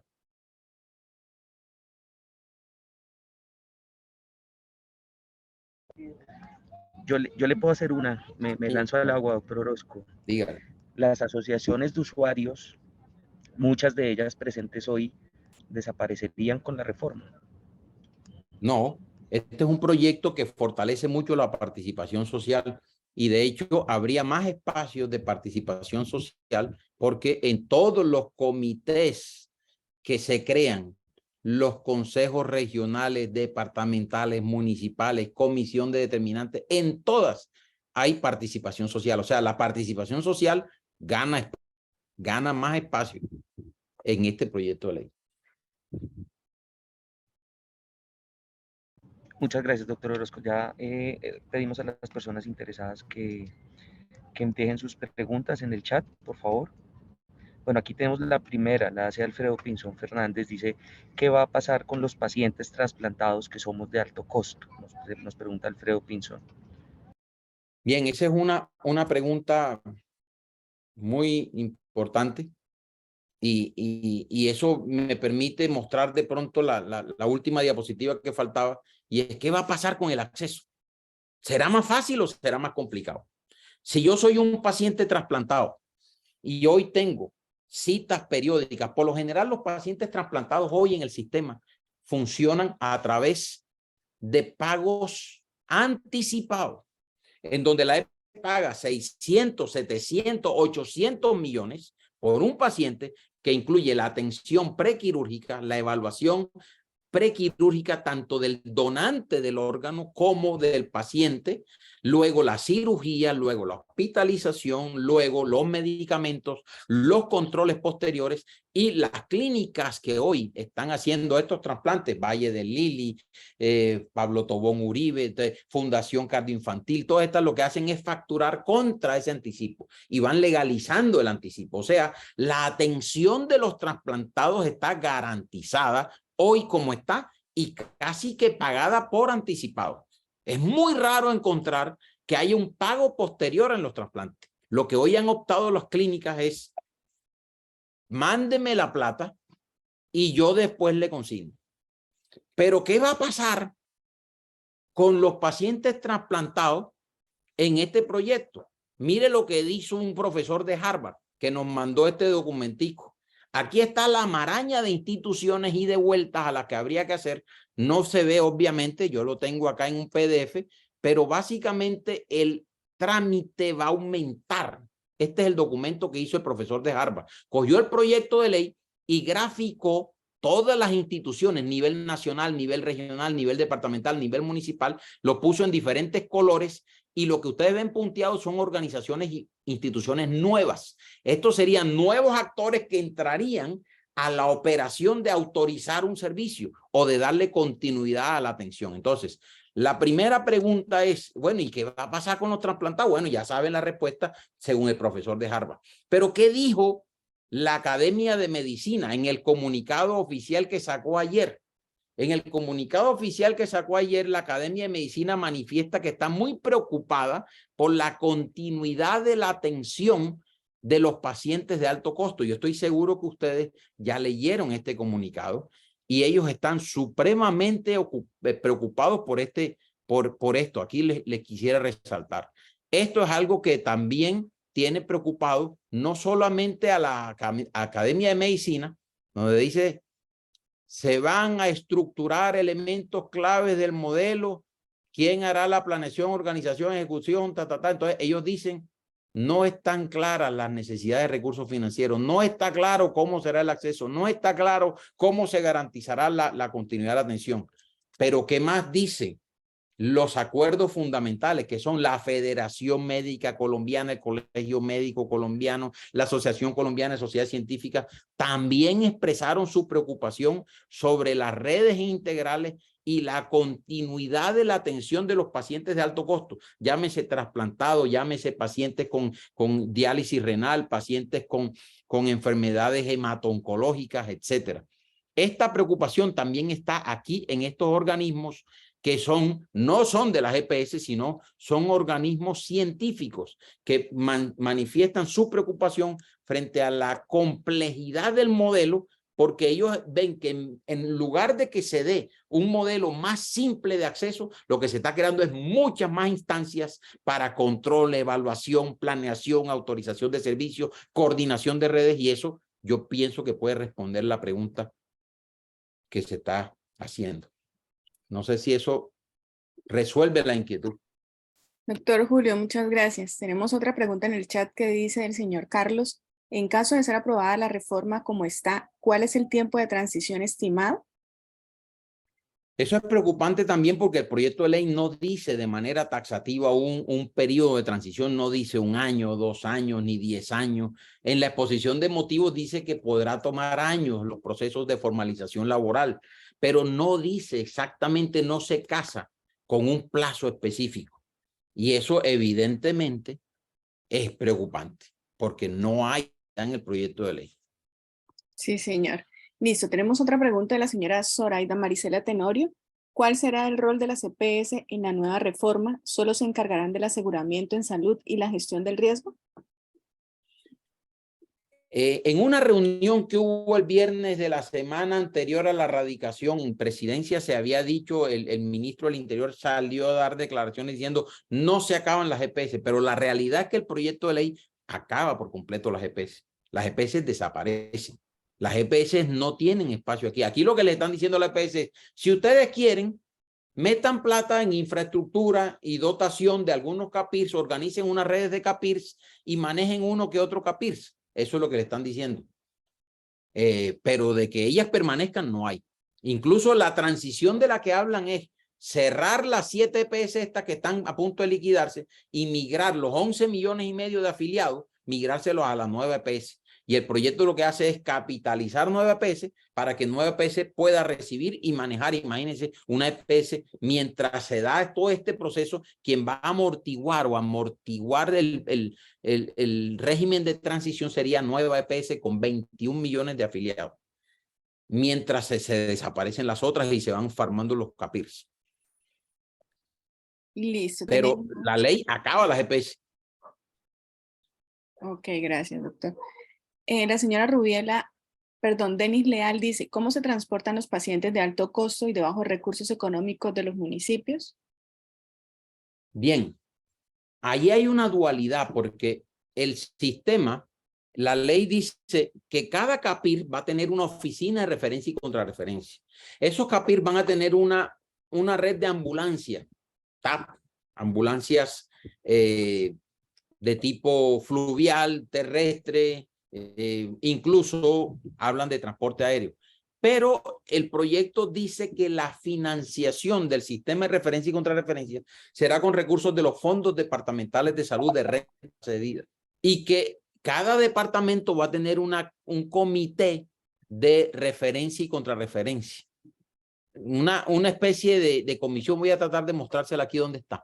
Yo le puedo hacer una, me lanzo al agua, doctor Orozco. Dígale. Las asociaciones de usuarios, muchas de ellas presentes hoy, desaparecerían con la reforma. No, este es un proyecto que fortalece mucho la participación social y de hecho habría más espacios de participación social porque en todos los comités que se crean, los consejos regionales, departamentales, municipales, comisión de determinantes, en todas hay participación social. O sea, la participación social gana más espacio en este proyecto de ley. Muchas gracias, doctor Orozco. Ya pedimos a las personas interesadas que dejen sus preguntas en el chat, por favor. Bueno, aquí tenemos la primera, la hace Alfredo Pinzón Fernández. Dice, ¿qué va a pasar con los pacientes trasplantados que somos de alto costo? Nos pregunta Alfredo Pinzón. Bien, esa es una pregunta muy importante y eso me permite mostrar de pronto la última diapositiva que faltaba, y es ¿qué va a pasar con el acceso? ¿Será más fácil o será más complicado? Si yo soy un paciente trasplantado y hoy tengo citas periódicas, por lo general los pacientes trasplantados hoy en el sistema funcionan a través de pagos anticipados, en donde la EPS paga 600, 700, 800 millones por un paciente que incluye la atención prequirúrgica, la evaluación prequirúrgica tanto del donante del órgano como del paciente, luego la cirugía, luego la hospitalización, luego los medicamentos, los controles posteriores y las clínicas que hoy están haciendo estos trasplantes, Valle del Lili, Pablo Tobón Uribe, Fundación Cardioinfantil, todas estas lo que hacen es facturar contra ese anticipo y van legalizando el anticipo. O sea, la atención de los trasplantados está garantizada hoy como está y casi que pagada por anticipado. Es muy raro encontrar que haya un pago posterior en los trasplantes. Lo que hoy han optado las clínicas es mándeme la plata y yo después le consigno. Pero ¿qué va a pasar con los pacientes trasplantados en este proyecto? Mire lo que dijo un profesor de Harvard que nos mandó este documentico. Aquí está la maraña de instituciones y de vueltas a las que habría que hacer. No se ve, obviamente, yo lo tengo acá en un PDF, pero básicamente el trámite va a aumentar. Este es el documento que hizo el profesor de Harvard. Cogió el proyecto de ley y graficó todas las instituciones, nivel nacional, nivel regional, nivel departamental, nivel municipal, lo puso en diferentes colores y lo que ustedes ven punteados son organizaciones y instituciones nuevas. Estos serían nuevos actores que entrarían a la operación de autorizar un servicio o de darle continuidad a la atención. Entonces, la primera pregunta es, bueno, ¿y qué va a pasar con los trasplantados? Bueno, ya saben la respuesta según el profesor de Harvard. Pero ¿qué dijo la Academia de Medicina en el comunicado oficial que sacó ayer? En el comunicado oficial que sacó ayer, la Academia de Medicina manifiesta que está muy preocupada por la continuidad de la atención de los pacientes de alto costo. Yo estoy seguro que ustedes ya leyeron este comunicado y ellos están supremamente preocupados por esto. Aquí les quisiera resaltar. Esto es algo que también tiene preocupado no solamente a la Academia de Medicina, donde dice se van a estructurar elementos claves del modelo, quién hará la planeación, organización, ejecución, Entonces ellos dicen, no están claras las necesidades de recursos financieros, no está claro cómo será el acceso, no está claro cómo se garantizará la continuidad de la atención. Pero ¿qué más dice? Los acuerdos fundamentales que son la Federación Médica Colombiana, el Colegio Médico Colombiano, la Asociación Colombiana de Sociedades Científicas, también expresaron su preocupación sobre las redes integrales y la continuidad de la atención de los pacientes de alto costo, llámese trasplantados, llámese pacientes con diálisis renal, pacientes con enfermedades hemato-oncológicas, etcétera. Esta preocupación también está aquí en estos organismos que no son de las EPS, sino son organismos científicos que manifiestan su preocupación frente a la complejidad del modelo, porque ellos ven que en lugar de que se dé un modelo más simple de acceso, lo que se está creando es muchas más instancias para control, evaluación, planeación, autorización de servicios, coordinación de redes, y eso yo pienso que puede responder la pregunta que se está haciendo. No sé si eso resuelve la inquietud. Doctor Julio, muchas gracias. Tenemos otra pregunta en el chat que dice el señor Carlos. En caso de ser aprobada la reforma como está, ¿cuál es el tiempo de transición estimado? Eso es preocupante también porque el proyecto de ley no dice de manera taxativa un periodo de transición, no dice 1 año, 2 años, ni 10 años. En la exposición de motivos dice que podrá tomar años los procesos de formalización laboral, pero no dice exactamente, no se casa con un plazo específico. Y eso evidentemente es preocupante porque no hay en el proyecto de ley. Sí, señor. Listo, tenemos otra pregunta de la señora Zoraida Marisela Tenorio. ¿Cuál será el rol de las EPS en la nueva reforma? ¿Solo se encargarán del aseguramiento en salud y la gestión del riesgo? En una reunión que hubo el viernes de la semana anterior a la radicación en presidencia, se había dicho, el ministro del Interior salió a dar declaraciones diciendo no se acaban las EPS, pero la realidad es que el proyecto de ley acaba por completo las EPS. Las EPS desaparecen. Las EPS no tienen espacio aquí. Aquí lo que le están diciendo a la EPS es, si ustedes quieren, metan plata en infraestructura y dotación de algunos CAPIRS, organicen unas redes de CAPIRS y manejen uno que otro CAPIRS. Eso es lo que le están diciendo. Pero de que ellas permanezcan no hay. Incluso la transición de la que hablan es cerrar las 7 EPS estas que están a punto de liquidarse y migrar los 11,5 millones de afiliados, migrárselos a las 9 EPS. Y el proyecto lo que hace es capitalizar 9 EPS para que 9 EPS pueda recibir y manejar, imagínense, una EPS mientras se da todo este proceso, quien va a amortiguar el régimen de transición sería 9 EPS con 21 millones de afiliados, mientras se desaparecen las otras y se van farmando los CAPIRS. Listo. Pero la ley acaba las EPS. Ok, gracias, doctor. La señora Denis Leal dice, ¿cómo se transportan los pacientes de alto costo y de bajos recursos económicos de los municipios? Bien, ahí hay una dualidad porque el sistema, la ley dice que cada CAPIR va a tener una oficina de referencia y contrarreferencia. Esos CAPIR van a tener una red de ambulancia, TAP, ambulancias de tipo fluvial, terrestre, incluso hablan de transporte aéreo. Pero el proyecto dice que la financiación del sistema de referencia y contrarreferencia será con recursos de los fondos departamentales de salud de red cedida y que cada departamento va a tener un comité de referencia y contrarreferencia. Una especie de comisión. Voy a tratar de mostrársela aquí donde está.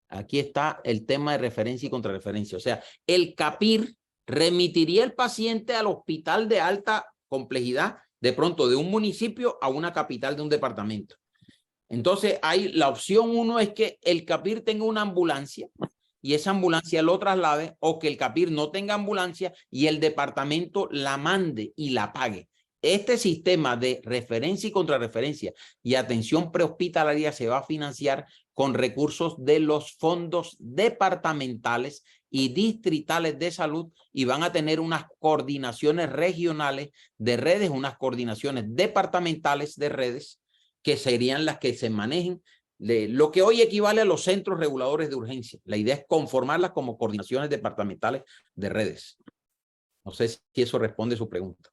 Aquí está el tema de referencia y contrarreferencia. O sea, el CAPIR remitiría el paciente al hospital de alta complejidad, de pronto de un municipio a una capital de un departamento. Entonces, la opción 1 es que el CAPIR tenga una ambulancia y esa ambulancia lo traslade, o que el CAPIR no tenga ambulancia y el departamento la mande y la pague. Este sistema de referencia y contrarreferencia y atención prehospitalaria se va a financiar con recursos de los fondos departamentales y distritales de salud y van a tener unas coordinaciones regionales de redes, unas coordinaciones departamentales de redes que serían las que se manejen lo que hoy equivale a los centros reguladores de urgencia. La idea es conformarlas como coordinaciones departamentales de redes. No sé si eso responde a su pregunta.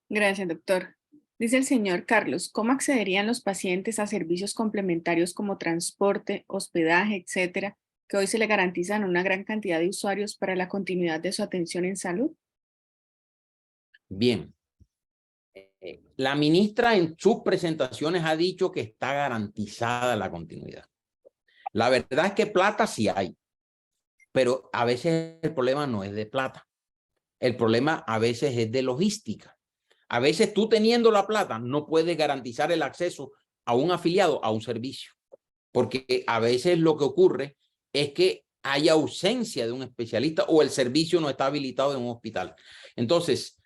Gracias, doctor. Dice el señor Carlos, ¿cómo accederían los pacientes a servicios complementarios como transporte, hospedaje, etcétera, que hoy se le garantizan a una gran cantidad de usuarios para la continuidad de su atención en salud? Bien. La ministra en sus presentaciones ha dicho que está garantizada la continuidad. La verdad es que plata sí hay, pero a veces el problema no es de plata. El problema a veces es de logística. A veces tú teniendo la plata no puedes garantizar el acceso a un afiliado a un servicio, porque a veces lo que ocurre es que hay ausencia de un especialista o el servicio no está habilitado en un hospital. Entonces,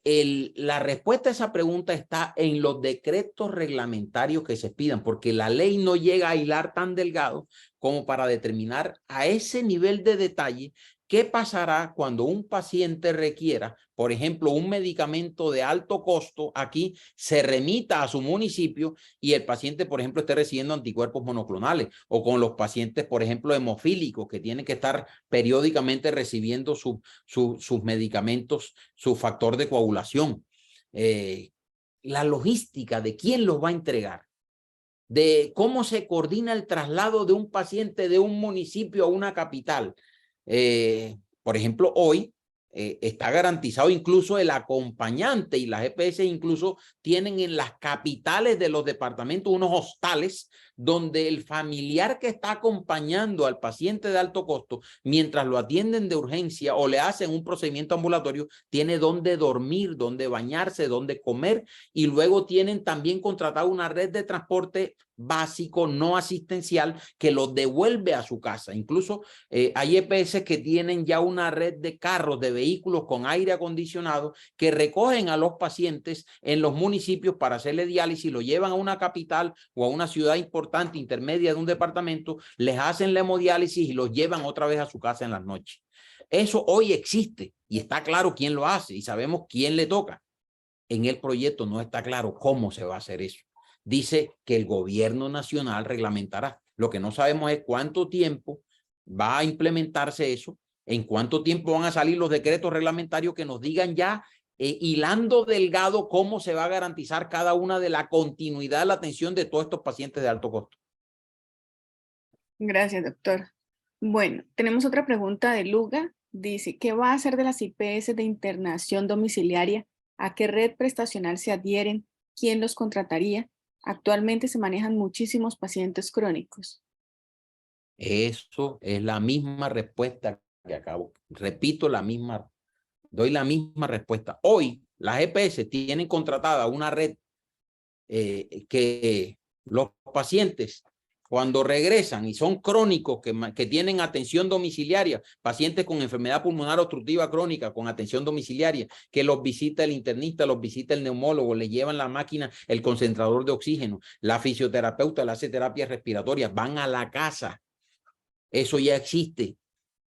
la respuesta a esa pregunta está en los decretos reglamentarios que se pidan, porque la ley no llega a hilar tan delgado como para determinar a ese nivel de detalle qué pasará cuando un paciente requiera, por ejemplo, un medicamento de alto costo aquí, se remita a su municipio y el paciente, por ejemplo, esté recibiendo anticuerpos monoclonales, o con los pacientes, por ejemplo, hemofílicos que tienen que estar periódicamente recibiendo sus medicamentos, su factor de coagulación. La logística de quién los va a entregar, de cómo se coordina el traslado de un paciente de un municipio a una capital. Por ejemplo, hoy está garantizado incluso el acompañante, y las EPS incluso tienen en las capitales de los departamentos unos hostales donde el familiar que está acompañando al paciente de alto costo, mientras lo atienden de urgencia o le hacen un procedimiento ambulatorio, tiene dónde dormir, dónde bañarse, dónde comer, y luego tienen también contratado una red de transporte básico, no asistencial, que los devuelve a su casa. Incluso hay EPS que tienen ya una red de carros, de vehículos con aire acondicionado, que recogen a los pacientes en los municipios para hacerle diálisis, lo llevan a una capital o a una ciudad importante, intermedia de un departamento, les hacen la hemodiálisis y los llevan otra vez a su casa en las noches. Eso hoy existe y está claro quién lo hace y sabemos quién le toca. En el proyecto no está claro cómo se va a hacer eso. Dice que el gobierno nacional reglamentará. Lo que no sabemos es cuánto tiempo va a implementarse eso, en cuánto tiempo van a salir los decretos reglamentarios que nos digan ya, hilando delgado, cómo se va a garantizar cada una de la continuidad de la atención de todos estos pacientes de alto costo. Gracias, doctor. Bueno, tenemos otra pregunta de Luga. Dice, ¿qué va a hacer de las IPS de internación domiciliaria? ¿A qué red prestacional se adhieren? ¿Quién los contrataría? Actualmente se manejan muchísimos pacientes crónicos. Eso es la misma respuesta que acabo. Repito doy la misma respuesta. Hoy las EPS tienen contratada una red que los pacientes, cuando regresan y son crónicos, que tienen atención domiciliaria, pacientes con enfermedad pulmonar obstructiva crónica con atención domiciliaria, que los visita el internista, los visita el neumólogo, le llevan la máquina, el concentrador de oxígeno, la fisioterapeuta le hace terapia respiratoria, van a la casa. Eso ya existe,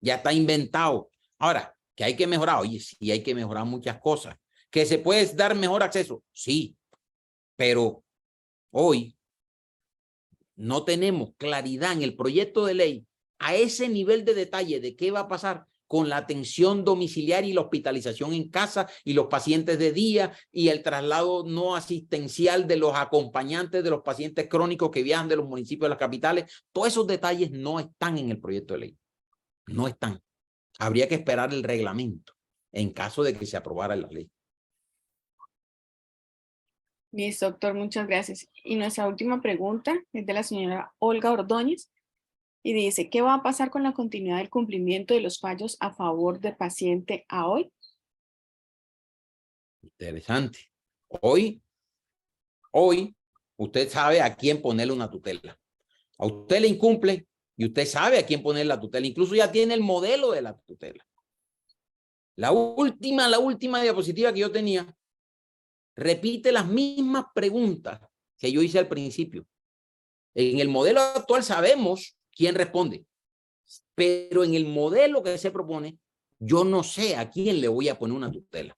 ya está inventado. Ahora, que hay que mejorar, oye, sí hay que mejorar muchas cosas. ¿Que se puede dar mejor acceso? Sí, pero hoy no tenemos claridad en el proyecto de ley a ese nivel de detalle de qué va a pasar con la atención domiciliaria y la hospitalización en casa y los pacientes de día y el traslado no asistencial de los acompañantes de los pacientes crónicos que viajan de los municipios a las capitales. Todos esos detalles no están en el proyecto de ley. No están. Habría que esperar el reglamento en caso de que se aprobara la ley. Listo, doctor, muchas gracias. Y nuestra última pregunta es de la señora Olga Ordóñez y dice, ¿qué va a pasar con la continuidad del cumplimiento de los fallos a favor del paciente a hoy? Interesante. Hoy, usted sabe a quién ponerle una tutela. A usted le incumple y usted sabe a quién poner la tutela. Incluso ya tiene el modelo de la tutela. La última diapositiva que yo tenía repite las mismas preguntas que yo hice al principio. En el modelo actual sabemos quién responde, pero en el modelo que se propone, yo no sé a quién le voy a poner una tutela.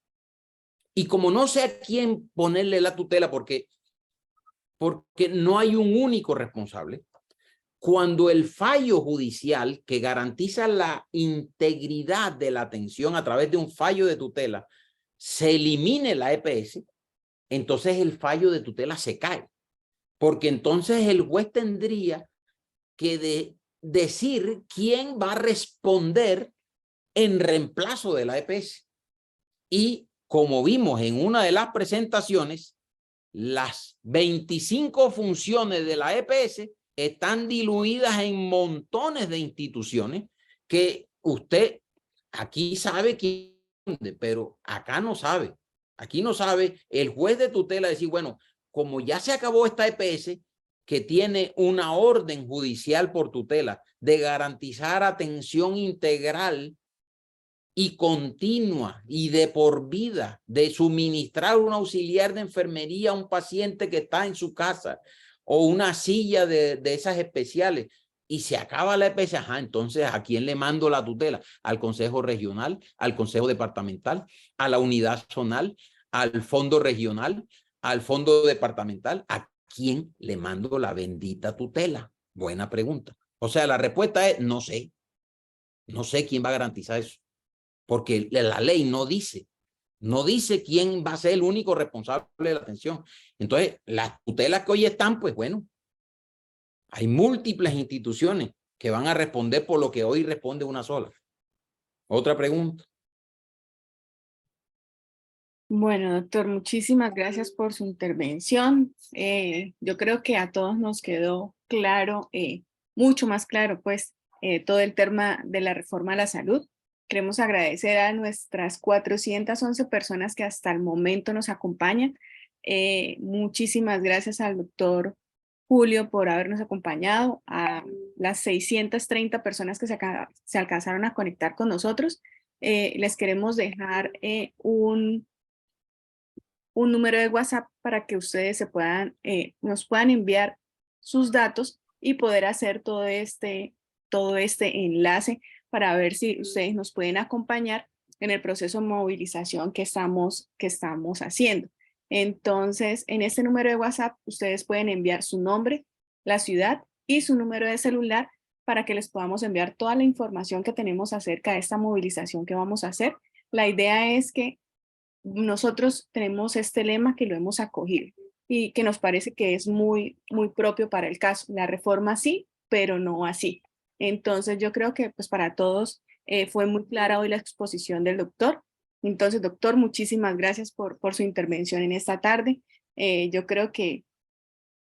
Y como no sé a quién ponerle la tutela porque no hay un único responsable, cuando el fallo judicial que garantiza la integridad de la atención a través de un fallo de tutela se elimine la EPS, entonces el fallo de tutela se cae, porque entonces el juez tendría que decir quién va a responder en reemplazo de la EPS. Y como vimos en una de las presentaciones, las 25 funciones de la EPS están diluidas en montones de instituciones que usted aquí sabe quién, pero acá no sabe. Aquí no sabe el juez de tutela decir, bueno, como ya se acabó esta EPS que tiene una orden judicial por tutela de garantizar atención integral y continua y de por vida, de suministrar un auxiliar de enfermería a un paciente que está en su casa o una silla de esas especiales, y se acaba la EPS, entonces ¿a quién le mando la tutela? ¿Al Consejo Regional, al Consejo Departamental, a la Unidad Zonal, al Fondo Regional, al Fondo Departamental? ¿A quién le mando la bendita tutela? Buena pregunta. O sea, la respuesta es no sé. No sé quién va a garantizar eso, porque la ley no dice quién va a ser el único responsable de la atención. Entonces, las tutelas que hoy están, pues bueno, hay múltiples instituciones que van a responder por lo que hoy responde una sola. Otra pregunta. Bueno, doctor, muchísimas gracias por su intervención. Yo creo que a todos nos quedó claro, mucho más claro, pues, todo el tema de la reforma a la salud. Queremos agradecer a nuestras 411 personas que hasta el momento nos acompañan. Muchísimas gracias al doctor Julio por habernos acompañado, a las 630 personas que se alcanzaron a conectar con nosotros. Les queremos dejar un número de WhatsApp para que ustedes nos puedan enviar sus datos y poder hacer todo este enlace para ver si ustedes nos pueden acompañar en el proceso de movilización que estamos haciendo. Entonces, en este número de WhatsApp, ustedes pueden enviar su nombre, la ciudad y su número de celular para que les podamos enviar toda la información que tenemos acerca de esta movilización que vamos a hacer. La idea es que nosotros tenemos este lema que lo hemos acogido y que nos parece que es muy, muy propio para el caso. La reforma sí, pero no así. Entonces yo creo que pues para todos fue muy clara hoy la exposición del doctor. Entonces, doctor, muchísimas gracias por su intervención en esta tarde. Yo creo que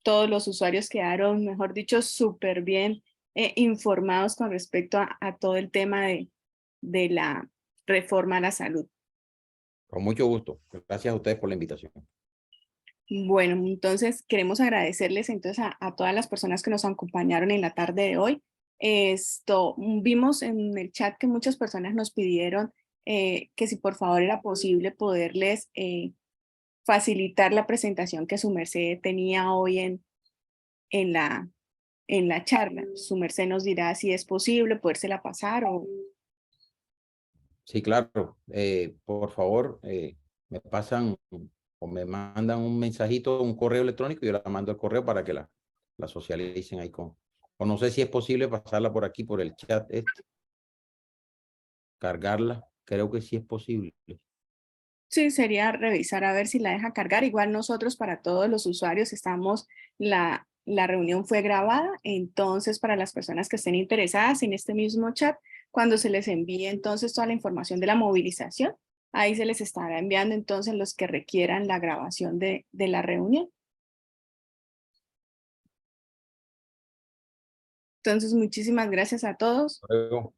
todos los usuarios quedaron, mejor dicho, súper bien informados con respecto a todo el tema de la reforma a la salud. Con mucho gusto. Gracias a ustedes por la invitación. Bueno, entonces queremos agradecerles entonces a todas las personas que nos acompañaron en la tarde de hoy. Vimos en el chat que muchas personas nos pidieron que si por favor era posible poderles facilitar la presentación que su merced tenía hoy en la charla. Su merced nos dirá si es posible podérsela pasar o... Sí, claro. Por favor, me pasan o me mandan un mensajito, un correo electrónico, y yo la mando al correo para que la socialicen ahí con. O no sé si es posible pasarla por aquí, por el chat, cargarla. Creo que sí es posible. Sí, sería revisar a ver si la deja cargar. Igual nosotros para todos los usuarios la reunión fue grabada, entonces para las personas que estén interesadas en este mismo chat, cuando se les envíe entonces toda la información de la movilización, ahí se les estará enviando entonces los que requieran la grabación de la reunión. Entonces, muchísimas gracias a todos. Luego,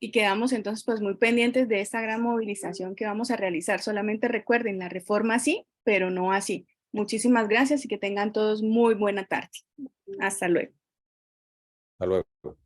Y quedamos entonces pues muy pendientes de esta gran movilización que vamos a realizar. Solamente recuerden, la reforma sí, pero no así. Muchísimas gracias y que tengan todos muy buena tarde. Hasta luego. hasta luego.